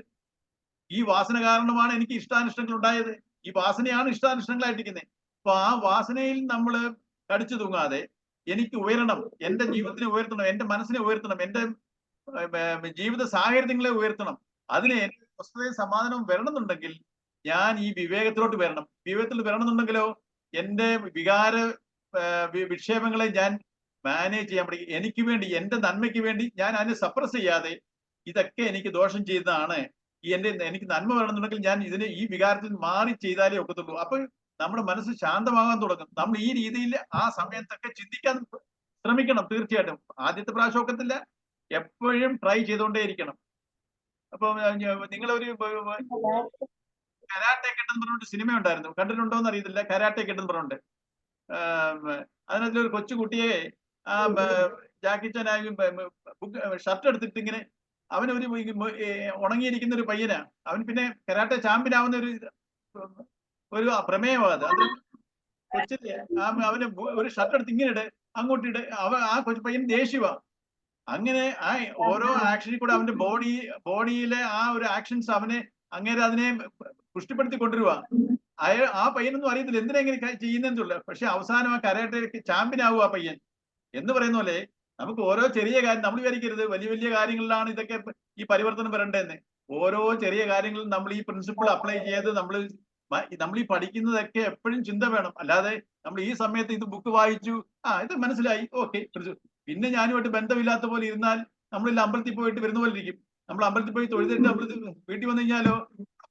ഈ വാസന കാരണമാണ് എനിക്ക് ഇഷ്ടാനിഷ്ടങ്ങൾ ഉണ്ടായത്. ഈ വാസനയാണ് ഇഷ്ടാനിഷ്ടങ്ങളായിട്ടിരിക്കുന്നത്. അപ്പൊ ആ വാസനയിൽ നമ്മൾ കടിച്ചു തൂങ്ങാതെ എനിക്ക് ഉയരണം, എന്റെ ജീവിതത്തിനെ ഉയർത്തണം, എന്റെ മനസ്സിനെ ഉയർത്തണം, എന്റെ ജീവിത സാഹചര്യങ്ങളെ ഉയർത്തണം. അതിന് എനിക്ക് സ്വസ്ഥതയും സമാധാനവും വരണമെന്നുണ്ടെങ്കിൽ ഞാൻ ഈ വിവേകത്തിലോട്ട് വരണം. വിവേകത്തിൽ വരണമെന്നുണ്ടെങ്കിലോ എന്റെ വികാര വിക്ഷേപങ്ങളെ ഞാൻ മാനേജ് ചെയ്യാൻ പഠിക്കും. എനിക്ക് വേണ്ടി, എന്റെ നന്മയ്ക്ക് വേണ്ടി ഞാൻ അതിനെ സപ്രസ് ചെയ്യാതെ ഇതൊക്കെ എനിക്ക് ദോഷം ചെയ്യുന്നതാണ്, എനിക്ക് നന്മ വരണമെന്നുണ്ടെങ്കിൽ ഞാൻ ഈ വികാരത്തിൽ മാറി ചെയ്താലേ ഒക്കത്തുള്ളൂ. അപ്പൊ നമ്മുടെ മനസ്സ് ശാന്തമാകാൻ തുടങ്ങും. നമ്മൾ ഈ രീതിയിൽ ആ സമയത്തൊക്കെ ചിന്തിക്കാൻ ശ്രമിക്കണം. തീർച്ചയായിട്ടും ആദ്യത്തെ പ്രാവശ്യം ഒക്കത്തില്ല, എപ്പോഴും ട്രൈ ചെയ്തുകൊണ്ടേ ഇരിക്കണം. അപ്പൊ നിങ്ങളൊരു കരാട്ടെ കിട്ടെന്ന് പറഞ്ഞിട്ട് സിനിമ ഉണ്ടായിരുന്നു, കണ്ടിട്ടുണ്ടോ എന്ന് അറിയത്തില്ല. കരാട്ടെ കിട്ടെന്ന് പറഞ്ഞിട്ട് അതിനകത്തൊരു കൊച്ചുകുട്ടിയെ ജാക്കി ചാൻ ഷർട്ട് എടുത്തിട്ട് ഇങ്ങനെ അവനൊരു ഉണങ്ങിയിരിക്കുന്ന ഒരു പയ്യനാ. അവൻ പിന്നെ കരാട്ടെ ചാമ്പ്യൻ ആവുന്ന ഒരു പ്രമേയമാണ് അത്. കൊച്ചിന്റെ അവന് ഒരു ഷർട്ട് എടുത്ത് ഇങ്ങനെ ഇട്, അങ്ങോട്ട് ഇട്. ആ കൊച്ചു പയ്യൻ ദേഷ്യവാ. അങ്ങനെ ആ ഓരോ ആക്ഷനിൽ കൂടെ അവന്റെ ബോഡിയിലെ ആ ഒരു ആക്ഷൻസ് അതിനെ പുഷ്ടിപ്പെടുത്തി കൊണ്ടുവരുക. ആ പയ്യനൊന്നും അറിയത്തില്ല എന്തിനാ ഇങ്ങനെ ചെയ്യുന്നതെന്നുള്ള. പക്ഷെ അവസാനം ആ കരാട്ടെ ചാമ്പ്യൻ ആവും ആ പയ്യൻ. എന്ന് പറയുന്ന പോലെ നമുക്ക് ഓരോ ചെറിയ കാര്യം നമ്മൾ വിചാരിക്കരുത് വലിയ വലിയ കാര്യങ്ങളിലാണ് ഇതൊക്കെ ഈ പരിവർത്തനം വരേണ്ടതെന്ന്. ഓരോ ചെറിയ കാര്യങ്ങളും നമ്മൾ ഈ പ്രിൻസിപ്പിൾ അപ്ലൈ ചെയ്ത് നമ്മൾ ഈ പഠിക്കുന്നതൊക്കെ എപ്പോഴും ചിന്ത വേണം. അല്ലാതെ നമ്മൾ ഈ സമയത്ത് ഇത് ബുക്ക് വായിച്ചു, ഇത് മനസ്സിലായി, ഓക്കെ, പിന്നെ ഞാനുമായിട്ട് ബന്ധമില്ലാത്ത പോലെ ഇരുന്നാൽ നമ്മളില്ല അമ്പലത്തിൽ പോയിട്ട് വരുന്ന പോലെ ഇരിക്കും. നമ്മൾ അമ്പലത്തിൽ പോയി തൊഴുതിട്ട് വീട്ടിൽ വന്നു കഴിഞ്ഞാലോ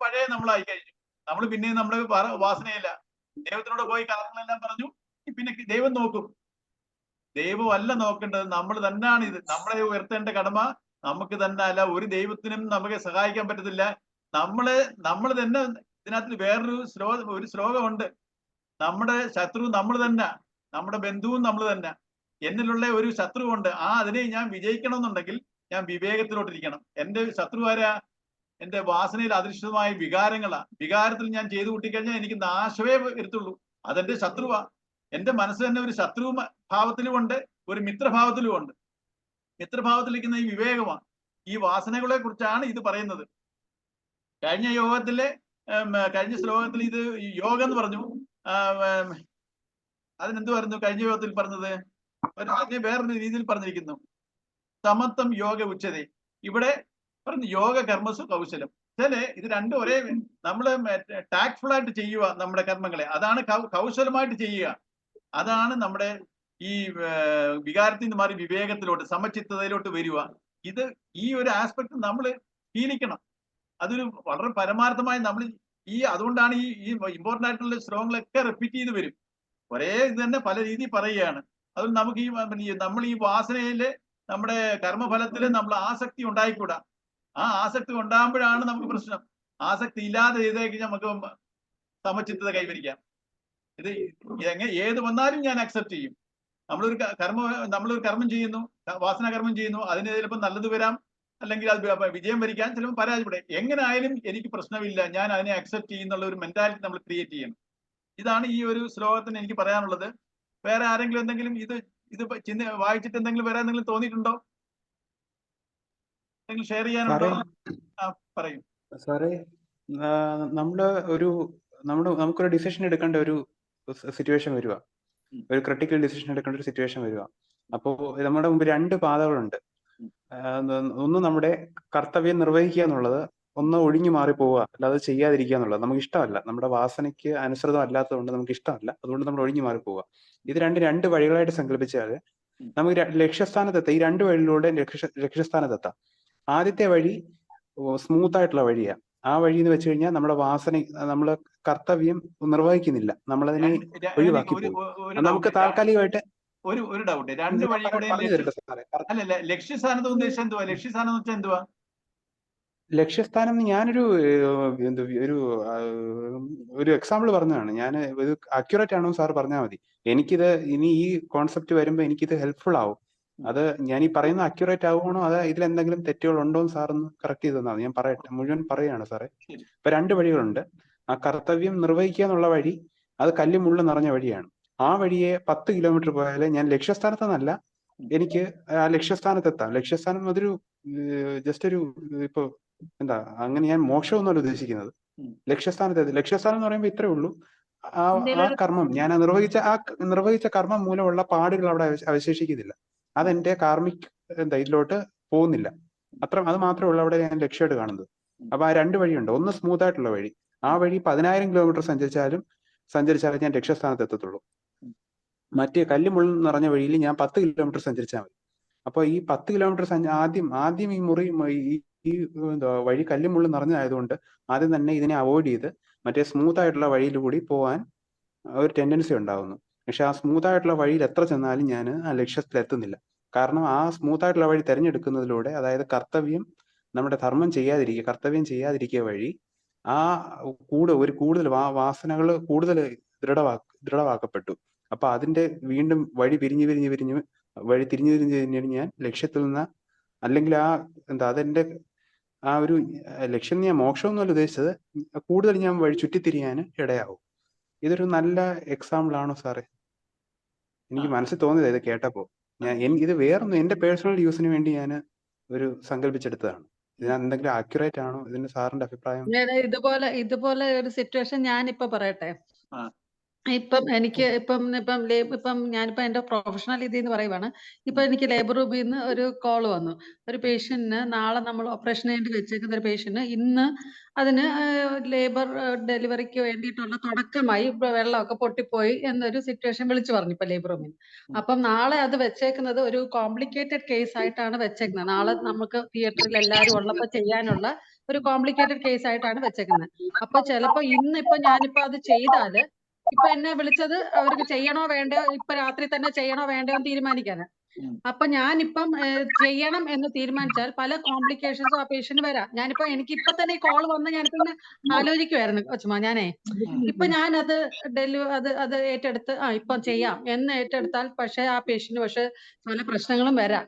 പഴയ നമ്മളായി കഴിഞ്ഞു. നമ്മൾ പിന്നെ നമ്മുടെ വാസനയില്ല. ദൈവത്തിനോട് പോയി കാര്യങ്ങളെല്ലാം പറഞ്ഞു, പിന്നെ ദൈവം നോക്കും. ദൈവമല്ല നോക്കേണ്ടത്, നമ്മൾ തന്നെയാണ്. ഇത് നമ്മളെ ഉയർത്തേണ്ട കടമ നമുക്ക് തന്നെ അല്ല. ഒരു ദൈവത്തിനും നമുക്ക് സഹായിക്കാൻ പറ്റത്തില്ല. നമ്മൾ തന്നെ. ഇതിനകത്ത് ഒരു ശ്ലോകമുണ്ട്, നമ്മുടെ ശത്രു നമ്മൾ തന്നെ, നമ്മുടെ ബന്ധുവും നമ്മൾ തന്നെ. എന്നിലുള്ള ഒരു ശത്രുവുണ്ട്, അതിനെ ഞാൻ വിജയിക്കണമെന്നുണ്ടെങ്കിൽ ഞാൻ വിവേകത്തിലോട്ടിരിക്കണം. എന്റെ ശത്രു ആരാ? എന്റെ വാസനയിൽ അധിഷ്ഠിതമായ വികാരങ്ങളാ. വികാരത്തിൽ ഞാൻ ചെയ്തു കൂട്ടിക്കഴിഞ്ഞാൽ എനിക്ക് നാശമേ വരുത്തുള്ളൂ. അതെന്റെ ശത്രുവാ. എന്റെ മനസ്സ് തന്നെ ഒരു ശത്രു ഭാവത്തിലുമുണ്ട്, ഒരു മിത്രഭാവത്തിലുമുണ്ട്. മിത്രഭാവത്തിലിരിക്കുന്ന ഈ വിവേകമാണ്. ഈ വാസനകളെ കുറിച്ചാണ് ഇത് പറയുന്നത്. കഴിഞ്ഞ ശ്ലോകത്തിൽ ഇത് യോഗം എന്ന് പറഞ്ഞു. അതിനെന്ത് പറഞ്ഞു? കഴിഞ്ഞ യോഗത്തിൽ പറഞ്ഞത് അതിനെ വേറൊരു രീതിയിൽ പറഞ്ഞിരിക്കുന്നു. സമത്വം യോഗ ഉച്ചത. ഇവിടെ പറഞ്ഞു യോഗ കർമ്മസു കൗശലം. ഇത് രണ്ടും ഒരേ. നമ്മള് ടാക്ട്ഫുൾ ആയിട്ട് ചെയ്യുക നമ്മുടെ കർമ്മങ്ങളെ, അതാണ് കൗശലമായിട്ട് ചെയ്യുക. അതാണ് നമ്മുടെ ഈ വികാരത്തിൽ നിന്ന് മാറി വിവേകത്തിലോട്ട്, സമചിത്തതയിലോട്ട് വരിക. ഈ ഒരു ആസ്പെക്ട് നമ്മൾ ശീലിക്കണം. അതൊരു വളരെ പരമാർത്ഥമായി നമ്മൾ അതുകൊണ്ടാണ് ഈ ഇമ്പോർട്ടന്റ് ആയിട്ടുള്ള ശ്ലോകങ്ങളൊക്കെ റിപ്പീറ്റ് ചെയ്ത് വരും. ഒരേ ഇത് തന്നെ പല രീതിയിൽ പറയുകയാണ്. അതുകൊണ്ട് നമുക്ക് നമ്മൾ ഈ വാസനയില്, നമ്മുടെ കർമ്മഫലത്തില് നമ്മൾ ആസക്തി ഉണ്ടായിക്കൂടാ. ആ ആസക്തി ഉണ്ടാകുമ്പോഴാണ് നമുക്ക് പ്രശ്നം. ആസക്തി ഇല്ലാതെ ചെയ്തേക്ക് നമുക്ക് സമചിത്തത കൈവരിക്കാം. ഇത് ഏത് വന്നാലും ഞാൻ അക്സെപ്റ്റ് ചെയ്യും. നമ്മളൊരു കർമ്മം ചെയ്യുന്നു, വാസന കർമ്മം ചെയ്യുന്നു, അതിന് ചിലപ്പോൾ നല്ലത് വരാം, അല്ലെങ്കിൽ അത് വിജയം വരിക്കാൻ, ചിലപ്പോൾ പരാജയപ്പെടാം. എങ്ങനെ ആയാലും എനിക്ക് പ്രശ്നമില്ല, ഞാൻ അതിനെ അക്സെപ്റ്റ് ചെയ്യുന്നുള്ള ഒരു മെന്റാലിറ്റി നമ്മൾ ക്രിയേറ്റ് ചെയ്യണം. ഇതാണ് ഈ ഒരു ശ്ലോകത്തിന് എനിക്ക് പറയാനുള്ളത്. വേറെ ആരെങ്കിലും എന്തെങ്കിലും ഇത് വായിച്ചിട്ട് എന്തെങ്കിലും വേറെ എന്തെങ്കിലും തോന്നിയിട്ടുണ്ടോ? എന്തെങ്കിലും ഷെയർ ചെയ്യാനുണ്ടോ? പറയൂ സാറേ. നമുക്കൊരു ഡിസിഷൻ എടുക്കേണ്ട ഒരു സിറ്റുവേഷൻ വരിക, ഒരു ക്രിട്ടിക്കൽ ഡിസിഷൻ എടുക്കേണ്ട ഒരു സിറ്റുവേഷൻ വരിക. അപ്പോൾ നമ്മുടെ മുമ്പ് 2 പാതകളുണ്ട്. ഒന്ന് നമ്മുടെ കർത്തവ്യം നിർവഹിക്കുക എന്നുള്ളത്, ഒന്ന് ഒഴിഞ്ഞു മാറി പോവുക, അല്ലാതെ ചെയ്യാതിരിക്കുക എന്നുള്ളത്. നമുക്ക് ഇഷ്ടമല്ല, നമ്മുടെ വാസനയ്ക്ക് അനുസൃതം അല്ലാത്തതുകൊണ്ട് നമുക്ക് ഇഷ്ടമല്ല, അതുകൊണ്ട് നമ്മൾ ഒഴിഞ്ഞു മാറി പോവുക. ഇത് രണ്ട് വഴികളായിട്ട് സങ്കല്പിച്ചാൽ നമുക്ക് ലക്ഷ്യസ്ഥാനത്തെത്താം. ഈ 2 വഴിയിലൂടെ ലക്ഷ്യസ്ഥാനത്തെത്താം. ആദ്യത്തെ വഴി സ്മൂത്ത് ആയിട്ടുള്ള വഴിയാണ്. ആ വഴി എന്ന് വെച്ച് കഴിഞ്ഞാൽ നമ്മുടെ നമ്മൾ കർത്തവ്യം നിർവഹിക്കുന്നില്ല, നമ്മളതിനെ ഒഴിവാക്കി പോകും. നമുക്ക് താൽക്കാലികമായിട്ട് ഒരു ഡൗട്ട്, 2 വഴി കൂടെ അല്ലല്ല. ലക്ഷ്യസ്ഥാനത്ത് ഉദ്ദേശം എന്തുവാ? ലക്ഷ്യസ്ഥാനം എന്ന് വെച്ചാൽ എന്തുവാ? ലക്ഷ്യസ്ഥാനം ഞാനൊരു ഒരു എക്സാമ്പിൾ പറഞ്ഞതാണ്. ഞാൻ ഇത് അക്യുറേറ്റ് ആണോ സാർ പറഞ്ഞാൽ മതി. എനിക്കിത് ഇനി ഈ കോൺസെപ്റ്റ് വരുമ്പോൾ എനിക്കിത് ഹെൽപ്ഫുൾ ആവും. അത് ഞാൻ ഈ പറയുന്ന അക്യുറേറ്റ് ആവുകയാണോ, അത് ഇതിലെന്തെങ്കിലും തെറ്റുകൾ ഉണ്ടോ എന്ന് സാറൊന്ന് കറക്റ്റ് ചെയ്ത് തന്നാൽ. ഞാൻ മുഴുവൻ പറയുകയാണ് സാറേ. ഇപ്പൊ 2 വഴികളുണ്ട്. ആ കർത്തവ്യം നിർവഹിക്കുക എന്നുള്ള വഴി, അത് കല്ലും മുള്ളും നിറഞ്ഞ വഴിയാണ്. ആ വഴിയെ 10 കിലോമീറ്റർ പോയാൽ ഞാൻ ലക്ഷ്യസ്ഥാനത്തെന്നല്ല, എനിക്ക് ആ ലക്ഷ്യസ്ഥാനത്തെത്താം. ലക്ഷ്യസ്ഥാനം അതൊരു ജസ്റ്റ് ഒരു ഇപ്പൊ എന്താ, അങ്ങനെ ഞാൻ മോക്ഷമൊന്നുമല്ല ഉദ്ദേശിക്കുന്നത്. ലക്ഷ്യസ്ഥാനം എന്ന് പറയുമ്പോൾ ഇത്രേ ഉള്ളൂ. ആ കർമ്മം ഞാൻ നിർവഹിച്ച കർമ്മം മൂലമുള്ള പാടുകൾ അവിടെ അവശേഷിക്കുന്നില്ല. അതെന്റെ കാർമിക് ഇതിലോട്ട് പോകുന്നില്ല. അത് മാത്രമേ ഉള്ളൂ അവിടെ ഞാൻ ലക്ഷ്യമായിട്ട് കാണുന്നത്. അപ്പൊ ആ 2 വഴിയുണ്ട്. ഒന്ന് സ്മൂത്ത് ആയിട്ടുള്ള വഴി, ആ വഴി 10,000 കിലോമീറ്റർ സഞ്ചരിച്ചാലേ ഞാൻ ലക്ഷ്യസ്ഥാനത്ത് എത്തത്തുള്ളൂ. മറ്റേ കല്ലും മുള്ളും നിറഞ്ഞ വഴിയിൽ ഞാൻ 10 കിലോമീറ്റർ സഞ്ചരിച്ചാൽ മതി. അപ്പൊ ഈ 10 കിലോമീറ്റർ ആദ്യം ഈ വഴി കല്ലും മുള്ളും നിറഞ്ഞതായതുകൊണ്ട് ആദ്യം തന്നെ ഇതിനെ അവോയ്ഡ് ചെയ്ത് മറ്റേ സ്മൂത്ത് ആയിട്ടുള്ള വഴിയിലൂടെ പോകാൻ ഒരു ടെൻഡൻസി ഉണ്ടാകുന്നു. പക്ഷെ ആ സ്മൂത്ത് ആയിട്ടുള്ള വഴിയിൽ എത്ര ചെന്നാലും ഞാൻ ആ ലക്ഷ്യത്തിൽ എത്തുന്നില്ല. കാരണം ആ സ്മൂത്ത് ആയിട്ടുള്ള വഴി തിരഞ്ഞെടുക്കുന്നതിലൂടെ, അതായത് നമ്മുടെ കർത്തവ്യം ചെയ്യാതിരിക്കുക വഴി കൂടുതൽ വാസനകൾ കൂടുതൽ ദൃഢമാക്കപ്പെട്ടു. അപ്പൊ അതിന്റെ വീണ്ടും വഴി തിരിഞ്ഞ് ഞാൻ ലക്ഷ്യത്തിൽ നിന്ന്, അല്ലെങ്കിൽ അതെന്റെ ആ ഒരു ലക്ഷ്യം, ഞാൻ മോക്ഷമൊന്നുമല്ല ഉദ്ദേശിച്ചത്, കൂടുതൽ ഞാൻ വഴി ചുറ്റിത്തിരിയാൻ ഇടയാവും. ഇതൊരു നല്ല എക്സാമ്പിൾ ആണോ സാറേ? എനിക്ക് മനസ്സിൽ തോന്നിയത് ഇത് കേട്ടപ്പോ. ഇത് വേറൊന്നും എന്റെ പേഴ്സണൽ യൂസിന് വേണ്ടി ഞാൻ ഒരു സങ്കല്പിച്ചെടുത്തതാണ്. ഇതിന് എന്തെങ്കിലും ആക്യുറേറ്റ് ആണോ? ഇതിന്റെ സാറിന്റെ അഭിപ്രായം? ഇതുപോലെ ഒരു സിറ്റുവേഷൻ ഞാനിപ്പോ പറയട്ടെ. ഇപ്പം ഞാനിപ്പോ എന്റെ പ്രൊഫഷണൽ ഇതിന്ന് പറയുവാണ്. ഇപ്പൊ എനിക്ക് ലേബർ റൂമിൽ നിന്ന് ഒരു കോൾ വന്നു. ഒരു പേഷ്യന്റിന് നാളെ നമ്മൾ ഓപ്പറേഷൻ വേണ്ടി വെച്ചേക്കുന്ന ഒരു പേഷ്യന്റ് ഇന്ന് അതിന് ലേബർ ഡെലിവറിക്ക് വേണ്ടിയിട്ടുള്ള തുടക്കമായി വെള്ളമൊക്കെ പൊട്ടിപ്പോയി എന്നൊരു സിറ്റുവേഷൻ വിളിച്ചു പറഞ്ഞു ഇപ്പൊ ലേബർ റൂമിൽ. അപ്പം നാളെ അത് വെച്ചേക്കുന്നത് ഒരു കോംപ്ലിക്കേറ്റഡ് കേസ് ആയിട്ടാണ് വെച്ചേക്കുന്നത്. നാളെ നമുക്ക് തിയേറ്ററിൽ എല്ലാവരും ഉള്ളപ്പോ ചെയ്യാനുള്ള ഒരു കോംപ്ലിക്കേറ്റഡ് കേസ് ആയിട്ടാണ് വെച്ചേക്കുന്നത്. അപ്പൊ ചിലപ്പോ ഞാനിപ്പോ അത് ചെയ്താല്, ഇപ്പൊ എന്നെ വിളിച്ചത് അവർക്ക് ചെയ്യണോ വേണ്ടയോ, ഇപ്പൊ രാത്രി തന്നെ ചെയ്യണോ വേണ്ടയോ എന്ന് തീരുമാനിക്കാന്. അപ്പൊ ഞാനിപ്പം ചെയ്യണം എന്ന് തീരുമാനിച്ചാൽ പല കോംപ്ലിക്കേഷൻസും ആ പേഷ്യന്റ് വരാം. എനിക്ക് ഇപ്പൊ തന്നെ ഈ കോൾ വന്ന് ഞാനിപ്പോ ആലോചിക്കുവായിരുന്നു കൊച്ചുമാ, ഇപ്പൊ ഞാനത് അത് ഏറ്റെടുത്ത് ഇപ്പം ചെയ്യാം എന്ന് ഏറ്റെടുത്താൽ പക്ഷെ ആ പേഷ്യന്റ് പല പ്രശ്നങ്ങളും വരാം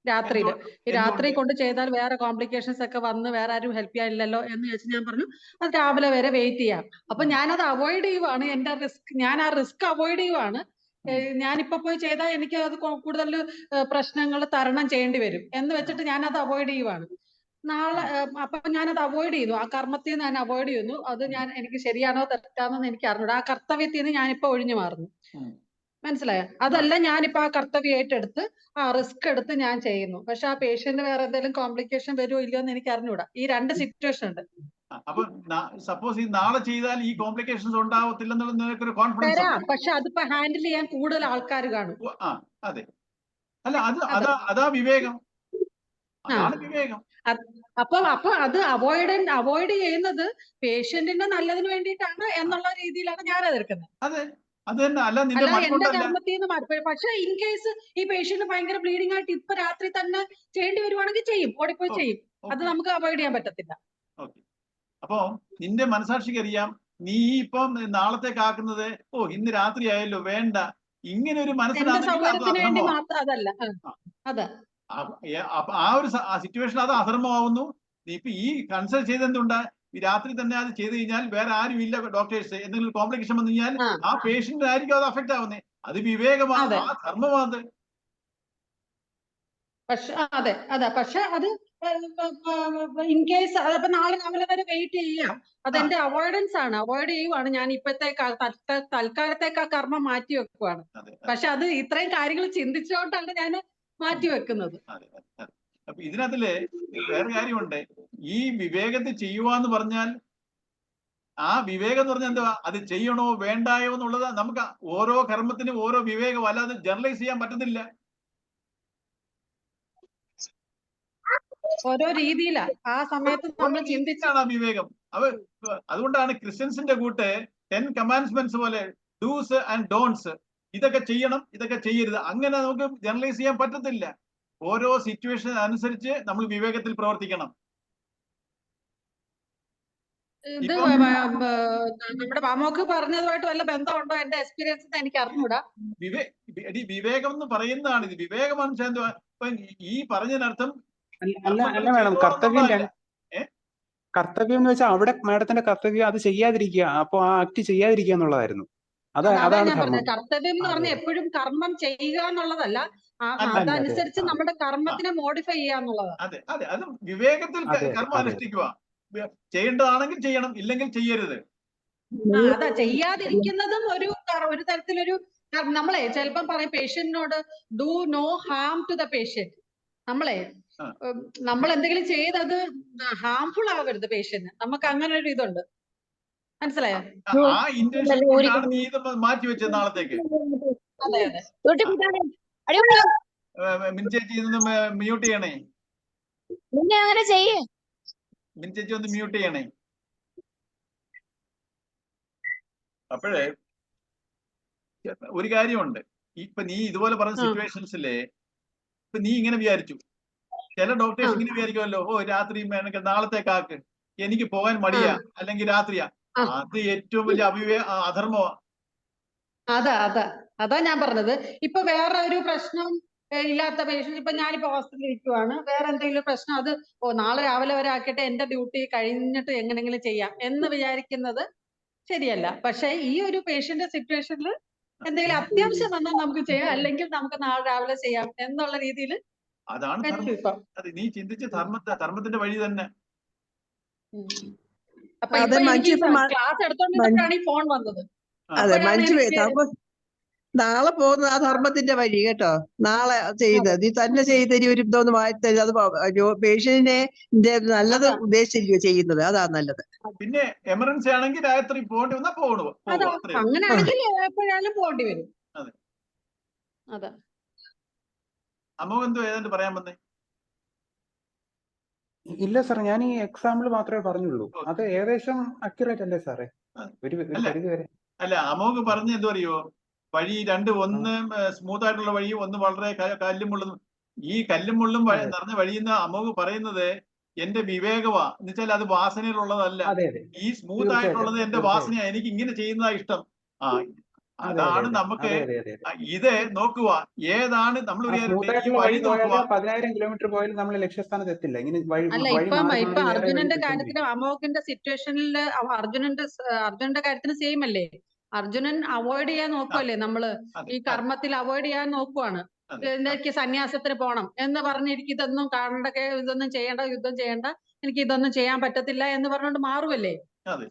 രാത്രിയിൽ. ഈ രാത്രി കൊണ്ട് ചെയ്താൽ വേറെ കോംപ്ലിക്കേഷൻസ് ഒക്കെ വന്ന് വേറെ ആരും ഹെൽപ്പ് ചെയ്യാനില്ലല്ലോ എന്ന് വെച്ച് ഞാൻ പറഞ്ഞു അത് രാവിലെ വരെ വെയിറ്റ് ചെയ്യാം. അപ്പൊ ഞാനത് അവോയ്ഡ് ചെയ്യുവാണ്. ഞാൻ ആ റിസ്ക് അവോയ്ഡ് ചെയ്യുവാണ്. ഞാനിപ്പോ പോയി ചെയ്താൽ എനിക്ക് അത് കൂടുതൽ പ്രശ്നങ്ങൾ തരണം ചെയ്യേണ്ടി വരും എന്ന് വെച്ചിട്ട് ഞാനത് അവോയ്ഡ് ചെയ്യുവാണ്. നാളെ അപ്പൊ ഞാനത് അവോയ്ഡ് ചെയ്തു. ആ കർമ്മത്തിൽ നിന്ന് ഞാൻ അവോയ്ഡ് ചെയ്യുന്നു. അത് എനിക്ക് ശരിയാണോ തെറ്റാണോ എന്ന് എനിക്ക് അറിഞ്ഞൂടാ. ആ കർത്തവ്യത്തിൽ നിന്ന് ഞാനിപ്പോ ഒഴിഞ്ഞു മാറുന്നു. മനസ്സിലായോ? അതല്ല, ഞാനിപ്പോ ആ കർത്തവ്യം ഏറ്റെടുത്ത് ആ റിസ്ക് എടുത്ത് ഞാൻ ചെയ്യുന്നു. പക്ഷെ ആ പേഷ്യന്റ് വേറെ എന്തെങ്കിലും കോംപ്ലിക്കേഷൻ വരുമോ ഇല്ലയോ എന്ന് എനിക്ക് അറിഞ്ഞൂടാ. ഈ 2 സിറ്റുവേഷൻ ഉണ്ട്. അപ്പൊ സപ്പോസ് ഈ നാളെ ചെയ്താൽ ഈ കോംപ്ലിക്കേഷൻസ് ഉണ്ടാവത്തില്ലെന്നുള്ള കോൺഫിഡൻസ് വരാം, പക്ഷെ അതിപ്പോ ഹാൻഡിൽ ചെയ്യാൻ കൂടുതൽ ആൾക്കാർ കാണും. അതെ. അല്ല, അതാ വിവേകം. അതാണ് വിവേകം. അപ്പൊ അത് അവോയ്ഡ് ചെയ്യുന്നത് പേഷ്യന്റിന്റെ നല്ലതിന് വേണ്ടിയിട്ടാണ് എന്നുള്ള രീതിയിലാണ് ഞാൻ എതിർക്കുന്നത്. അതെ, അത് തന്നെ. അല്ല എന്റെ കർമ്മത്തിൽ നിന്ന് മാറി. പക്ഷെ ഇൻ കേസ് ഈ പേഷ്യന്റ് ഭയങ്കര ബ്ലീഡിംഗ് ആയിട്ട് ഇപ്പൊ രാത്രി തന്നെ ചെയ്യേണ്ടി വരുവാണെങ്കിൽ ചെയ്യും, ഓടിപ്പോയി ചെയ്യും. അത് നമുക്ക് അവോയ്ഡ് ചെയ്യാൻ പറ്റത്തില്ല. അപ്പൊ നിന്റെ മനസാക്ഷിക്ക് അറിയാം നീ ഇപ്പം നാളത്തേക്കാക്കുന്നത് ഇന്ന് രാത്രി ആയല്ലോ വേണ്ട, ഇങ്ങനെ ഒരു എന്റെ മനസ്സിലാണെങ്കിൽ അത് സൗകര്യത്തിന് വേണ്ടി അധർമ്മമാണ്. മാത്രം അതല്ല. അതെ ആ ഒരു സിറ്റുവേഷൻ അത് അധർമ്മമാവുന്നു. ഇപ്പൊ ഈ കൺസൾട്ട് ചെയ്തെന്തുണ്ടാ, ഈ രാത്രി തന്നെ അത് ചെയ്ത് കഴിഞ്ഞാൽ വേറെ ആരും ഇല്ല ഡോക്ടേഴ്സ്, എന്തെങ്കിലും കോംപ്ലിക്കേഷൻ വന്നു കഴിഞ്ഞാൽ ആ പേഷ്യന്റ് ആയിരിക്കും അത് അഫക്ട് ആവുന്നത്. അത് വിവേകമാണ്, ആ ധർമ്മമാണ്. പക്ഷെ പക്ഷെ അത് ഇൻ കേസ് അതപ്പോ നാളെ രാവിലെ വരെ വെയിറ്റ് ചെയ്യാം. അതെന്റെ അവോയ്ഡൻസ് ആണ്, അവോയ്ഡ് ചെയ്യുവാണ് ഞാൻ. ഇപ്പോഴത്തെ തൽക്കാലത്തേക്ക് ആ കർമ്മം മാറ്റി വെക്കുവാണ്. പക്ഷെ അത് ഇത്രയും കാര്യങ്ങൾ ചിന്തിച്ചുകൊണ്ടാണ് ഞാൻ മാറ്റി വെക്കുന്നത്. അപ്പൊ ഇതിനകത്തില് വേറെ കാര്യമുണ്ട്. ഈ വിവേകത്തെ ചെയ്യുവാന്ന് പറഞ്ഞാൽ ആ വിവേകം എന്ന് പറഞ്ഞാൽ എന്തുവാ, അത് ചെയ്യണോ വേണ്ടായോ എന്നുള്ളത് നമുക്ക് ഓരോ കർമ്മത്തിനും ഓരോ വിവേകം, അല്ലാതെ ജനറലൈസ് ചെയ്യാൻ പറ്റുന്നില്ല. ഓരോ രീതിയിലാ ആ സമയത്ത് നമ്മൾ ചിന്തിച്ചാണ് ആ വിവേകം. അതുകൊണ്ടാണ് ക്രിസ്ത്യൻസിന്റെ കൂട്ട് 10 കമാൻഡ്മെന്റ്സ് പോലെ ഡൂസ് ആൻഡ് ഡോൺസ്, ഇതൊക്കെ ചെയ്യണം ഇതൊക്കെ ചെയ്യരുത്, അങ്ങനെ നമുക്ക് ജനറലൈസ് ചെയ്യാൻ പറ്റത്തില്ല. ഓരോ സിറ്റുവേഷൻ അനുസരിച്ച് നമ്മൾ വിവേകത്തിൽ പ്രവർത്തിക്കണം. ഇത് നമ്മുടെ മാമോക്ക് പറഞ്ഞതുമായിട്ട് വല്ല ബന്ധമുണ്ടോ? എന്റെ എക്സ്പീരിയൻസ് എനിക്ക് അറിഞ്ഞൂടാ. വിവേകം എന്ന് പറയുന്നതാണ് ഇത്. വിവേകമാണ് എന്തുവാ, ഇപ്പൊ ഈ പറഞ്ഞതിനർത്ഥം അല്ല മാഡം, കർത്തവ്യം എന്ന് വെച്ചാൽ അവിടെ മാഡത്തിന്റെ കർത്തവ്യം അത് ചെയ്യാതിരിക്കുക, അപ്പൊ ആ ആക്ട് ചെയ്യാതിരിക്കുക എന്നുള്ളതായിരുന്നു. അതാണ് ഞാൻ പറഞ്ഞത്. കർത്തവ്യം എന്ന് പറഞ്ഞാൽ എപ്പോഴും കർമ്മം ചെയ്യുക എന്നുള്ളതല്ല, അതനുസരിച്ച് നമ്മുടെ കർമ്മത്തിനെ മോഡിഫൈ ചെയ്യുക എന്നുള്ളതാണ്. അതെ അതെ, അത് വിവേകത്തിൽ കർമ്മം അനുഷ്ഠിക്കുക. ചെയ്യേണ്ടതാണെങ്കിൽ ചെയ്യണം, ഇല്ലെങ്കിൽ ചെയ്യരുത്. അതാ, ചെയ്യാതിരിക്കുന്നതും ഒരു തരത്തിലൊരു, നമ്മളെ ചിലപ്പം പറയും പേഷ്യന്റിനോട് do no harm to the patient. നമ്മൾ എന്തെങ്കിലും ചെയ്തത് ഹാംഫുൾ ആവരുത് പേഷ്യന്റ്. നമുക്ക് അങ്ങനെ ഒരു ഇതുണ്ട്, മനസ്സിലായോ? ആ ഇന്റൻഷൻ നീ ഇത് മാറ്റി വെച്ചത് നാളത്തേക്ക്. അതെ അതെ, മിൻചേച്ചി ഒന്ന് മ്യൂട്ട് ചെയ്യണേ. മിൻചേച്ചി ഒന്ന് മ്യൂട്ട് ചെയ്യണേ. അപ്പോഴേ ഒരു കാര്യമുണ്ട്, ഇപ്പൊ നീ ഇതുപോലെ പറഞ്ഞ സിറ്റുവേഷൻസിലെ ഇപ്പൊ നീ ഇങ്ങനെ വിചാരിച്ചു, ചില ഡോക്ടേഴ്സ് ഇങ്ങനെ വിചാരിക്കുമല്ലോ, രാത്രി നാളത്തേക്കാക്ക്, എനിക്ക് പോകാൻ മടിയാ അല്ലെങ്കിൽ രാത്രിയാ. അത് ഏറ്റവും വലിയ അധർമ്മമാ. അതാ ഞാൻ പറഞ്ഞത്. ഇപ്പൊ വേറെ ഒരു പ്രശ്നം ഇല്ലാത്ത പേഷ്യന്റ്, ഇപ്പൊ ഞാനിപ്പോ ഹോസ്പിറ്റലിൽ ഇരിക്കുവാണ്, വേറെ എന്തെങ്കിലും പ്രശ്നം, അത് നാളെ രാവിലെ വരെ ആക്കിയിട്ട് എന്റെ ഡ്യൂട്ടി കഴിഞ്ഞിട്ട് എങ്ങനെങ്കിലും ചെയ്യാം എന്ന് വിചാരിക്കുന്നത് ശരിയല്ല. പക്ഷെ ഈ ഒരു പേഷ്യന്റ് സിറ്റുവേഷനിൽ എന്തെങ്കിലും അത്യാവശ്യം വന്നാൽ നമുക്ക് ചെയ്യാം, അല്ലെങ്കിൽ നമുക്ക് നാളെ രാവിലെ ചെയ്യാം എന്നുള്ള രീതിയിൽ. അതാണ് നീ ചിന്തിച്ച ധർമ്മത്തിന്റെ വഴി തന്നെ. അപ്പൊ ക്ലാസ് എടുത്തോണ്ടിരുന്നപ്പോഴാണ് ഈ ഫോൺ വന്നത്. അതെ, നാളെ പോകുന്ന ആ ധർമ്മത്തിന്റെ വഴി കേട്ടോ. നാളെ ചെയ്യുന്നത് നീ തന്നെ ചെയ്തരി, ഒരു ഇതൊന്ന് മാറ്റി, അത് പേഷ്യന്റിനെ നല്ലത് ഉദ്ദേശിച്ചിരിക്കും ചെയ്യുന്നത്, അതാ നല്ലത്. പിന്നെ എമർജൻസി ആണെങ്കിൽ രാത്രി പോകേണ്ടി വന്നാൽ പോകണോ, അങ്ങനെയാണെങ്കിൽ എപ്പോഴാലും പോകേണ്ടി വരും. അതെ. അമ്മ എന്തോ ഏതാണ്ട് പറയാൻ വന്നേ? ഇല്ല സാർ, ഞാൻ ഈ എക്സാമ്പിൾ മാത്രമേ പറഞ്ഞുള്ളൂ. അത് ഏകദേശം അക്യുറേറ്റ് അല്ലേ സാറേ? ഒരു പരിധി വരെ. അല്ല, അമോഘ് പറഞ്ഞ എന്തോ അറിയോ, വഴി രണ്ട്, ഒന്ന് സ്മൂത്ത് ആയിട്ടുള്ള വഴിയും ഒന്ന് വളരെ കല്ലും മുള്ളും. ഈ കല്ലും മുള്ളും നിറഞ്ഞ വഴിയെന്ന് അമോഘ് പറയുന്നത് എന്റെ വിവേകമാ, എന്ന് വെച്ചാൽ അത് വാസനയിലുള്ളതല്ല. ഈ സ്മൂത്ത് ആയിട്ടുള്ളത് എന്റെ വാസനയാ, എനിക്ക് ഇങ്ങനെ ചെയ്യുന്നതാ ഇഷ്ടം. അതാണ് നമുക്ക് ഇത് നോക്കുക, ഏതാണ് നമ്മൾ 10,000 കിലോമീറ്റർ പോയാലും നമ്മൾ ലക്ഷ്യസ്ഥാനത്ത് എത്തില്ല. അല്ല, ഇപ്പൊ അർജുനന്റെ കാര്യത്തിന്, അമോഘിന്റെ സിറ്റുവേഷനിൽ അർജുനന്റെ കാര്യത്തിന് സെയിം അല്ലേ? അർജുനൻ അവോയ്ഡ് ചെയ്യാൻ നോക്കുവല്ലേ, നമ്മള് ഈ കർമ്മത്തിൽ അവോയ്ഡ് ചെയ്യാൻ നോക്കുവാണ്. എനിക്ക് സന്യാസത്തിന് പോണം എന്ന് പറഞ്ഞിരിക്കും, ഇതൊന്നും കാണണ്ട, ഇതൊന്നും ചെയ്യേണ്ട, യുദ്ധം ചെയ്യേണ്ട, എനിക്ക് ഇതൊന്നും ചെയ്യാൻ പറ്റത്തില്ല എന്ന് പറഞ്ഞുകൊണ്ട് മാറുമല്ലേ?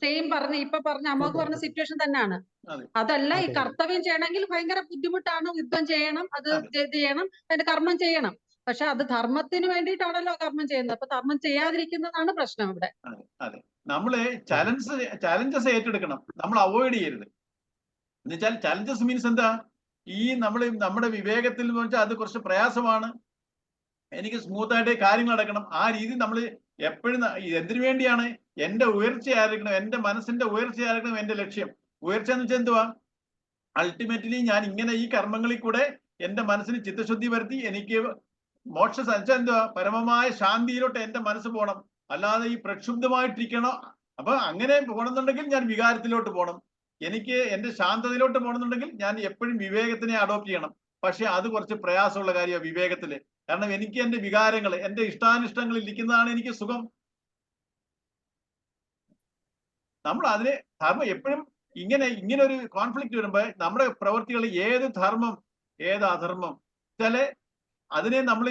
സെയിം ഇപ്പൊ പറഞ്ഞ അമോഘ് പറഞ്ഞ സിറ്റുവേഷൻ തന്നെയാണ്. അതല്ല, ഈ കർത്തവ്യം ചെയ്യണമെങ്കിൽ ഭയങ്കര ബുദ്ധിമുട്ടാണ്, യുദ്ധം ചെയ്യണം, അത് ചെയ്യണം, അതിന്റെ കർമ്മം ചെയ്യണം. പക്ഷെ അത് ധർമ്മത്തിന് വേണ്ടിയിട്ടാണല്ലോ കർമ്മം ചെയ്യുന്നത്. അപ്പൊ കർമ്മം ചെയ്യാതിരിക്കുന്നതാണ് പ്രശ്നം ഇവിടെ. അതെ, നമ്മള് ചാലഞ്ചസ് ഏറ്റെടുക്കണം, നമ്മൾ അവോയ്ഡ് ചെയ്യരുത്. എന്നുവെച്ചാൽ ചാലഞ്ചസ് മീൻസ് എന്താ, ഈ നമ്മുടെ വിവേകത്തിൽ എന്ന് വെച്ചാൽ അത് കുറച്ച് പ്രയാസമാണ്, എനിക്ക് സ്മൂത്ത് ആയിട്ട് കാര്യങ്ങൾ നടക്കണം. ആ രീതി നമ്മൾ എപ്പോഴും എന്തിനു വേണ്ടിയാണ്, എന്റെ ഉയർച്ചയായിരിക്കണം, എന്റെ മനസ്സിന്റെ ഉയർച്ചയായിരിക്കണം എന്റെ ലക്ഷ്യം. ഉയർച്ച എന്ന് വെച്ചാൽ എന്തുവാ, അൾട്ടിമേറ്റ്ലി ഞാൻ ഇങ്ങനെ ഈ കർമ്മങ്ങളിൽ കൂടെ എന്റെ മനസ്സിന് ചിത്തശുദ്ധി വരുത്തി എനിക്ക് മോക്ഷ എന്തുവാ, പരമമായ ശാന്തിയിലോട്ട് എന്റെ മനസ്സ് പോകണം. അല്ലാതെ ഈ പ്രക്ഷുബ്ധമായിട്ടിരിക്കണോ അപ്പൊ അങ്ങനെ പോകണമെന്നുണ്ടെങ്കിൽ ഞാൻ വികാരത്തിലോട്ട് പോകണം. എനിക്ക് എന്റെ ശാന്തതയിലോട്ട് പോകണമെന്നുണ്ടെങ്കിൽ ഞാൻ എപ്പോഴും വിവേകത്തിനെ അഡോപ്റ്റ് ചെയ്യണം. പക്ഷെ അത് കുറച്ച് പ്രയാസമുള്ള കാര്യമാണ് വിവേകത്തില്. കാരണം എനിക്ക് എന്റെ വികാരങ്ങൾ, എന്റെ ഇഷ്ടാനിഷ്ടങ്ങളിൽ ഇരിക്കുന്നതാണ് എനിക്ക് സുഖം. നമ്മൾ അതിനെ ധർമ്മം എപ്പോഴും ഇങ്ങനെ ഒരു കോൺഫ്ലിക്റ്റ് വരുമ്പോ നമ്മുടെ പ്രവൃത്തികൾ ഏത് ധർമ്മം ഏത് അധർമ്മം ചില അതിനെ നമ്മൾ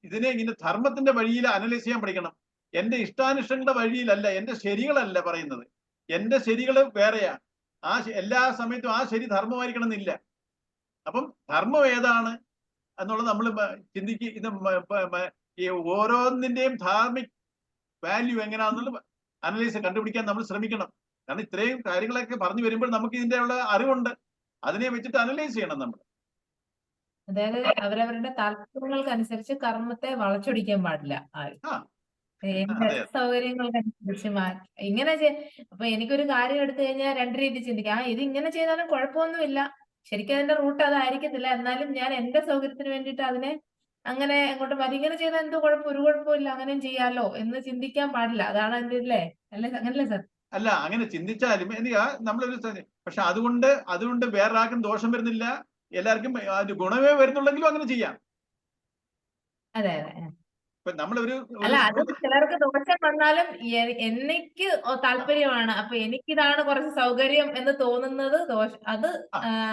ഇതിനെ ഇങ്ങനെ ധർമ്മത്തിന്റെ വഴിയിൽ അനലൈസ് ചെയ്യാൻ പഠിക്കണം. എന്റെ ഇഷ്ടാനിഷ്ടങ്ങളുടെ വഴിയിലല്ല, എന്റെ ശരികളല്ല പറയുന്നത്. എന്റെ ശരികൾ വേറെയാ. എല്ലാ സമയത്തും ആ ശരി ധർമ്മമായിരിക്കണം എന്നില്ല. അപ്പം ധർമ്മം ഏതാണ് എന്നുള്ളത് നമ്മൾ ഈ ഓരോന്നിന്റെയും ധാർമ്മിക് വാല്യൂ എങ്ങനെയാണെന്നുള്ള അനലൈസ് കണ്ടുപിടിക്കാൻ നമ്മൾ ശ്രമിക്കണം. കാരണം ഇത്രയും കാര്യങ്ങളൊക്കെ പറഞ്ഞു വരുമ്പോൾ നമുക്ക് ഇതിന്റെ ഉള്ള അറിവുണ്ട്. അതിനെ വെച്ചിട്ട് അനലൈസ് ചെയ്യണം നമ്മൾ. അതായത് അവരവരുടെ താല്പര്യങ്ങൾക്കനുസരിച്ച് കർമ്മത്തെ വളച്ചൊടിക്കാൻ പാടില്ല ആരും. എന്റെ സൗകര്യങ്ങൾക്കനുസരിച്ച് ഇങ്ങനെ അപ്പൊ എനിക്കൊരു കാര്യം എടുത്തു കഴിഞ്ഞാൽ രണ്ട് രീതി ചിന്തിക്കാം. ഇത് ഇങ്ങനെ ചെയ്താലും കുഴപ്പമൊന്നുമില്ല, ശരിക്കും അതിന്റെ റൂട്ട് അതായിരിക്കത്തില്ല, എന്നാലും ഞാൻ എന്റെ സൗകര്യത്തിന് വേണ്ടിയിട്ട് അതിനെ അങ്ങനെ അങ്ങോട്ട് മതി. ഇങ്ങനെ ചെയ്താൽ എന്തോ ഒരു കുഴപ്പമില്ല, അങ്ങനെയും ചെയ്യാലോ എന്ന് ചിന്തിക്കാൻ പാടില്ല. അതാണ് അതിന്റെ അല്ലേ? അങ്ങനല്ലേ സാർ? അല്ല, അങ്ങനെ ചിന്തിച്ചാലും നമ്മളൊരു പക്ഷെ അതുകൊണ്ട് വേറൊരാൾക്കും ദോഷം വരുന്നില്ല, എല്ലാവർക്കും ഗുണമേ വരുന്നുള്ളെങ്കിലും അങ്ങനെ ചെയ്യാം. അതെ അതെ. ഇപ്പൊ നമ്മളൊരു അല്ല, അത് ചിലർക്ക് ദോഷം വന്നാലും എനിക്ക് താല്പര്യമാണ്, അപ്പൊ എനിക്കിതാണ് കുറച്ച് സൗകര്യം എന്ന് തോന്നുന്നത് അത്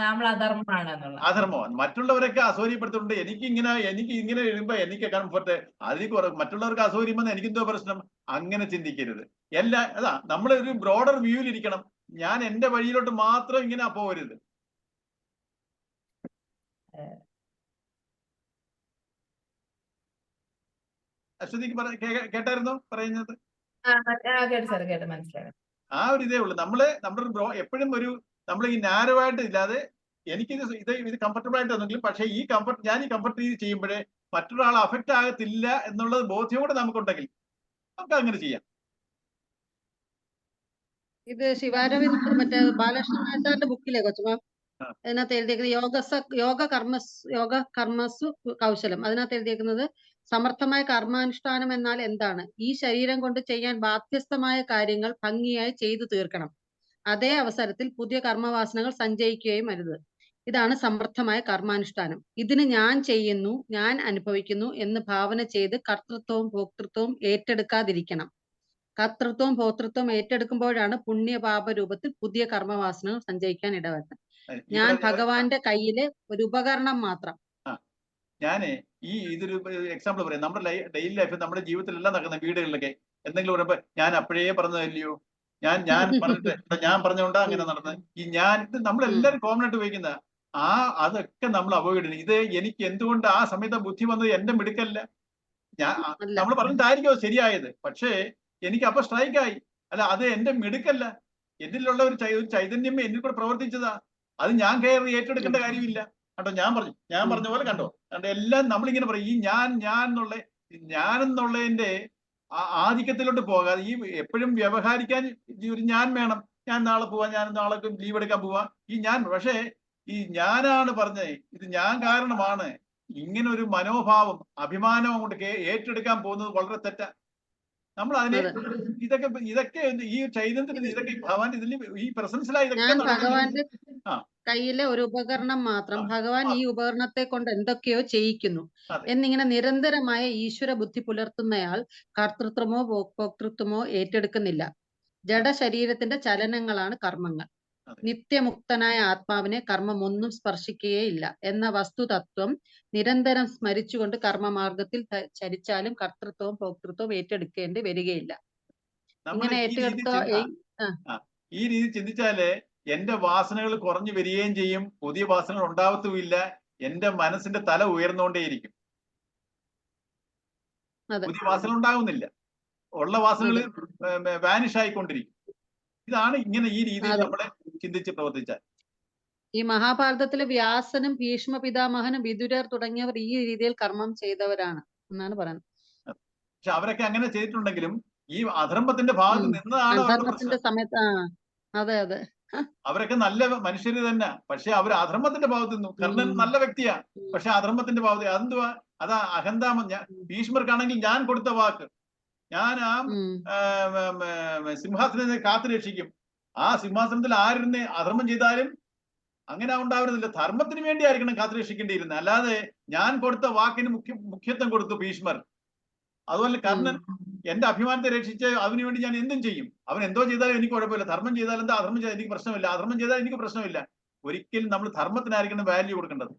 നമ്മൾ അധർമ്മമാണ് എന്നുള്ളത്. അധർമ്മമാണ്. മറ്റുള്ളവരൊക്കെ അസൗകര്യപ്പെടുത്തുന്നുണ്ട്. എനിക്ക് ഇങ്ങനെ എഴുതുമ്പോ എനിക്ക് കംഫർട്ട്, അതിൽ മറ്റുള്ളവർക്ക് അസൗകര്യം വന്ന് എനിക്കെന്തോ പ്രശ്നം, അങ്ങനെ ചിന്തിക്കരുത്. അതാ നമ്മളൊരു ബ്രോഡർ വ്യൂവിൽ ഇരിക്കണം. ഞാൻ എന്റെ വഴിയിലോട്ട് മാത്രം ഇങ്ങനെ പോകരുത്. അശ്വതിക്ക് കേട്ടായിരുന്നോ പറയുന്നത്? ആ ഒരു ഇതേ ഉള്ളൂ. നമ്മുടെ എപ്പോഴും നമ്മൾ ഈ നാരോ ആയിട്ട് ഇല്ലാതെ ഇത് കംഫർട്ടബിൾ ആയിട്ട് വന്നെങ്കിലും, പക്ഷെ ഞാൻ ഈ കംഫർട്ട് രീതി ചെയ്യുമ്പോഴേ മറ്റൊരാൾ അഫക്റ്റ് ആകത്തില്ല എന്നുള്ളത് ബോധ്യം കൂടെ നമുക്കുണ്ടെങ്കിൽ നമുക്ക് അങ്ങനെ ചെയ്യാം. ഇത് ശിവാരവിന്ദ് മറ്റേ ബാലകൃഷ്ണ നായസാറിന്റെ ബുക്കിലെ കൊച്ചുമ അതിനകത്ത് എഴുതിയേക്കുന്നത് യോഗ കർമ്മസു കൗശലം. അതിനകത്ത് എഴുതിയേക്കുന്നത് സമർത്ഥമായ കർമാനുഷ്ഠാനം എന്നാൽ എന്താണ്? ഈ ശരീരം കൊണ്ട് ചെയ്യാൻ ബാധ്യസ്ഥമായ കാര്യങ്ങൾ ഭംഗിയായി ചെയ്തു തീർക്കണം. അതേ അവസരത്തിൽ പുതിയ കർമ്മവാസനകൾ സഞ്ചയിക്കുകയും അരുത്. ഇതാണ് സമർത്ഥമായ കർമാനുഷ്ഠാനം. ഇതിന് ഞാൻ ചെയ്യുന്നു, ഞാൻ അനുഭവിക്കുന്നു എന്ന് ഭാവന ചെയ്ത് കർത്തൃത്വവും ഭോക്തൃത്വവും ഏറ്റെടുക്കാതിരിക്കണം. കർത്തൃത്വവും ഭോക്തൃത്വവും ഏറ്റെടുക്കുമ്പോഴാണ് പുണ്യപാപ രൂപത്തിൽ പുതിയ കർമ്മവാസനകൾ സഞ്ചയിക്കാൻ ഇടവരുന്നത്. ഞാൻ ഭഗവാന്റെ കയ്യില് ഒരു ഉപകരണം മാത്രം. ഞാന് ഇതൊരു എക്സാമ്പിൾ പറയാം. നമ്മുടെ ഡെയിലി ലൈഫ്, നമ്മുടെ ജീവിതത്തിലെല്ലാം നടക്കുന്ന വീടുകളിലൊക്കെ എന്തെങ്കിലും പറയുമ്പോ ഞാൻ അപ്പോഴേ പറഞ്ഞതല്ലയോ, ഞാൻ പറഞ്ഞിട്ട് ഞാൻ പറഞ്ഞുകൊണ്ടാ അങ്ങനെ നടന്നത്, ഇത് നമ്മളെല്ലാരും കോമൺ ആയിട്ട് ഉപയോഗിക്കുന്ന അതൊക്കെ നമ്മൾ അവോയ്ഡ് ചെയ്യണം. ഇത് എനിക്ക് എന്തുകൊണ്ട് ആ സമയത്ത് ബുദ്ധി വന്നത് എന്റെ മിടുക്കല്ല. നമ്മൾ പറഞ്ഞിട്ടായിരിക്കും അത് ശരിയായത്, പക്ഷേ എനിക്ക് അപ്പൊ സ്ട്രൈക്കായി. അല്ല, അത് എന്റെ മിടുക്കല്ല, എന്നിലുള്ള ഒരു ചൈതന്യമേ എന്നിൽ കൂടെ പ്രവർത്തിച്ചതാ. അത് ഞാൻ കയറി ഏറ്റെടുക്കേണ്ട കാര്യമില്ല. കണ്ടോ, ഞാൻ പറഞ്ഞ പോലെ കണ്ടോ എല്ലാം നമ്മളിങ്ങനെ പറയും. ഞാനെന്നുള്ളതിന്റെ ആധിക്യത്തിലോട്ട് പോകാതെ എപ്പോഴും വ്യവഹരിക്കാൻ ഒരു ഞാൻ വേണം. ഞാൻ നാളെ പോവാ, ഞാൻ നാളെ ലീവ് എടുക്കാൻ പോവാ, പക്ഷേ ഞാനാണ് പറഞ്ഞത്, ഇത് ഞാൻ കാരണമാണ്. ഇങ്ങനെ ഒരു മനോഭാവം, അഭിമാനം അങ്ങോട്ട് ഏറ്റെടുക്കാൻ പോകുന്നത് വളരെ തെറ്റാ. നമ്മൾ അതിനെ ഇതൊക്കെ ഈ ചൈതന്യത്തിന് ഇതൊക്കെ ഭഗവാൻ ഇതിൽ ഈ പ്രസൻസിലായി ഭഗവാന്റെ കയ്യിലെ ഒരു ഉപകരണം മാത്രം. ഭഗവാൻ ഈ ഉപകരണത്തെ കൊണ്ട് എന്തൊക്കെയോ ചെയ്യിക്കുന്നു എന്നിങ്ങനെ നിരന്തരമായ ഈശ്വര ബുദ്ധി പുലർത്തുന്നയാൾ കർത്തൃത്വമോ ഭോക്തൃത്വമോ ഏറ്റെടുക്കുന്നില്ല. ജഡശരീരത്തിന്റെ ചലനങ്ങളാണ് കർമ്മങ്ങൾ. നിത്യമുക്തനായ ആത്മാവിനെ കർമ്മം ഒന്നും സ്പർശിക്കുകയില്ല എന്ന വസ്തുതത്വം നിരന്തരം സ്മരിച്ചുകൊണ്ട് കർമ്മമാർഗത്തിൽ ചരിച്ചാലും കർത്തൃത്വവും ഭോക്തൃത്വവും ഏറ്റെടുക്കേണ്ടി വരികയില്ല. ഇങ്ങനെ ഏറ്റെടുത്ത ഈ രീതി ചിന്തിച്ചാല് എന്റെ വാസനകൾ കുറഞ്ഞു വരികയും ചെയ്യും, പുതിയ വാസനകൾ ഉണ്ടാവത്തുമില്ല. എന്റെ മനസ്സിന്റെ തല ഉയർന്നുകൊണ്ടേയിരിക്കും. പുതിയ വാസനകൾ ഉണ്ടാകുന്നില്ല, ഉള്ള വാസനകൾ വാനിഷ് ആയിക്കൊണ്ടിരിക്കും. ഇതാണ് ഇങ്ങനെ ഈ രീതിയിൽ നമ്മളെ ചിന്തിച്ച് പ്രവർത്തിച്ചാൽ. ഈ മഹാഭാരതത്തിലെ വ്യാസനും ഭീഷ്മ പിതാമഹനും വിദുരർ തുടങ്ങിയവർ ഈ രീതിയിൽ കർമ്മം ചെയ്തവരാണ് എന്നാണ് പറയുന്നത്. പക്ഷെ അവരൊക്കെ അങ്ങനെ ചെയ്തിട്ടുണ്ടെങ്കിലും ഈ അധർമ്മത്തിന്റെ ഭാഗത്ത് നിന്നതാണ് അധർമ്മത്തിന്റെ സമയത്ത്. അതെ അതെ, അവരൊക്കെ നല്ല മനുഷ്യര് തന്നെ, പക്ഷെ അവർ അധർമ്മത്തിന്റെ ഭാഗത്ത് നിന്നു. കർണൻ നല്ല വ്യക്തിയാ, പക്ഷെ അധർമ്മത്തിന്റെ ഭാഗത്ത് അതെന്തുവാ? അതാ അഹന്താമം. ഭീഷ്മർക്കാണെങ്കിൽ ഞാൻ കൊടുത്ത വാക്ക്, ഞാൻ ആ സിംഹാസനത്തെ കാത്തു രക്ഷിക്കും. ആ സിംഹാസനത്തിൽ ആരിരുന്ന് അധർമ്മം ചെയ്താലും അങ്ങനെ ഉണ്ടാവരുന്നില്ല. ധർമ്മത്തിന് വേണ്ടിയായിരിക്കണം കാത്തു രക്ഷിക്കേണ്ടിയിരുന്നത്. അല്ലാതെ ഞാൻ കൊടുത്ത വാക്കിന് മുഖ്യത്വം കൊടുത്തു ഭീഷ്മർ. അതുപോലെ കർണൻ എന്റെ അഭിമാനത്തെ രക്ഷിച്ച് അതിനു വേണ്ടി ഞാൻ എന്തും ചെയ്യും. അവൻ എന്തോ ചെയ്താലും എനിക്ക് കുഴപ്പമില്ല. ധർമ്മം ചെയ്താൽ എന്താ, അധർമ്മം ചെയ്താൽ എനിക്ക് പ്രശ്നമില്ല. അധർമ്മം ചെയ്താൽ എനിക്ക് പ്രശ്നമില്ല. ഒരിക്കലും നമ്മൾ ധർമ്മത്തിനായിരിക്കണം വാല്യൂ കൊടുക്കേണ്ടത്.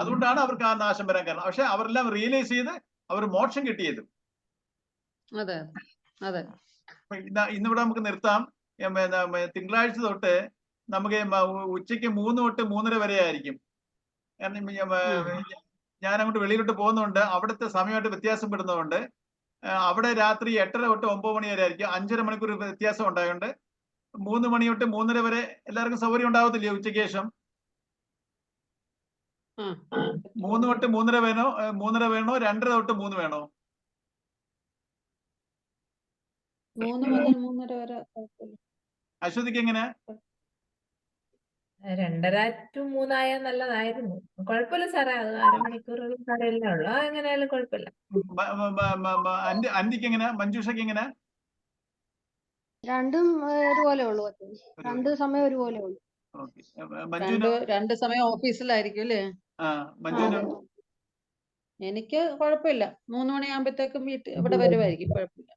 അതുകൊണ്ടാണ് അവർക്ക് ആ നാശം വരാൻ കാരണം. പക്ഷെ അവരെല്ലാം റിയലൈസ് ചെയ്ത് അവർ മോക്ഷം കിട്ടിയത്. അതെ അതെ. ഇന്നിവിടെ നമുക്ക് നിർത്താം. തിങ്കളാഴ്ച തൊട്ട് നമുക്ക് ഉച്ചയ്ക്ക് 3 തൊട്ട് 3:30 വരെ ആയിരിക്കും. കാരണം ഞാൻ അങ്ങോട്ട് വെളിയിലോട്ട് പോകുന്നുണ്ട്. അവിടുത്തെ സമയമായിട്ട് വ്യത്യാസപ്പെടുന്നതുകൊണ്ട് അവിടെ രാത്രി 8:30 തൊട്ട് 9 മണി വരെ ആയിരിക്കും. 5.5 മണിക്കൂർ വ്യത്യാസം ഉണ്ടായതുകൊണ്ട് 3 മണി തൊട്ട് 3:30 വരെ എല്ലാവർക്കും സൗകര്യം ഉണ്ടാവത്തില്ലേ ഉച്ചയ്ക്ക് ശേഷം? 3 തൊട്ട് 3:30 വേണോ, 3:30 വേണോ, 2:30 തൊട്ട് 3 വേണോ? 3 മുതൽ 3:30 വരെ. അശ്വതിക്ക് എങ്ങനെ? 2:30 to 3 ആയാൽ നല്ലതായിരുന്നു. കുഴപ്പമില്ല സാറേ, അത് അരമണിക്കൂർ കടയിലേ ഉള്ളു. എങ്ങനെയായാലും കുഴപ്പമില്ല. അന്റിക്ക് എങ്ങനെ? മഞ്ജുഷക്ക് എങ്ങനെ? രണ്ടും ഒരുപോലെ ഉള്ളൂ. രണ്ട് സമയം ഒരുപോലെ ഉള്ളൂ. രണ്ട് സമയം ഓഫീസിലായിരിക്കും അല്ലേ? എനിക്ക് കുഴപ്പമില്ല. 3 മണിയാകുമ്പോഴത്തേക്കും ഇവിടെ വരുമായിരിക്കും. കുഴപ്പമില്ല.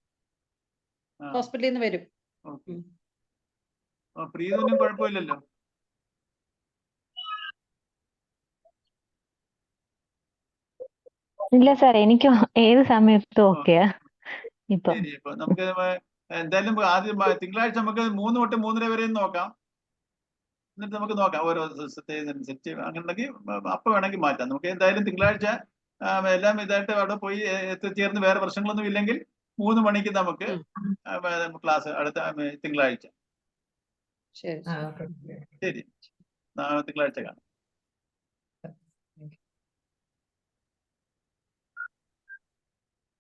ഹോസ്പിറ്റലിൽ നിന്ന് വരും. പ്രീതിനും കുഴപ്പമില്ലല്ലോ? ഇല്ല സാർ, എനിക്ക് ഏത് സമയത്തും ഓക്കെയാ. ഇപ്പൊ നമുക്ക് എന്തായാലും ആദ്യം തിങ്കളാഴ്ച നമുക്ക് 3 തൊട്ട് 3:30 വരെ നോക്കാം. എന്നിട്ട് നമുക്ക് നോക്കാം ഓരോ ദിവസത്തെ അങ്ങനെ ഉണ്ടെങ്കിൽ അപ്പൊ വേണമെങ്കിൽ മാറ്റാം. നമുക്ക് എന്തായാലും തിങ്കളാഴ്ച എല്ലാം ഇതായിട്ട് അവിടെ പോയി എത്തിച്ചേർന്ന് വേറെ പ്രശ്നങ്ങളൊന്നും ഇല്ലെങ്കിൽ 3 മണിക്ക് നമുക്ക് ക്ലാസ് അടുത്ത തിങ്കളാഴ്ച. ശരി ശരി, തിങ്കളാഴ്ച കാണാം.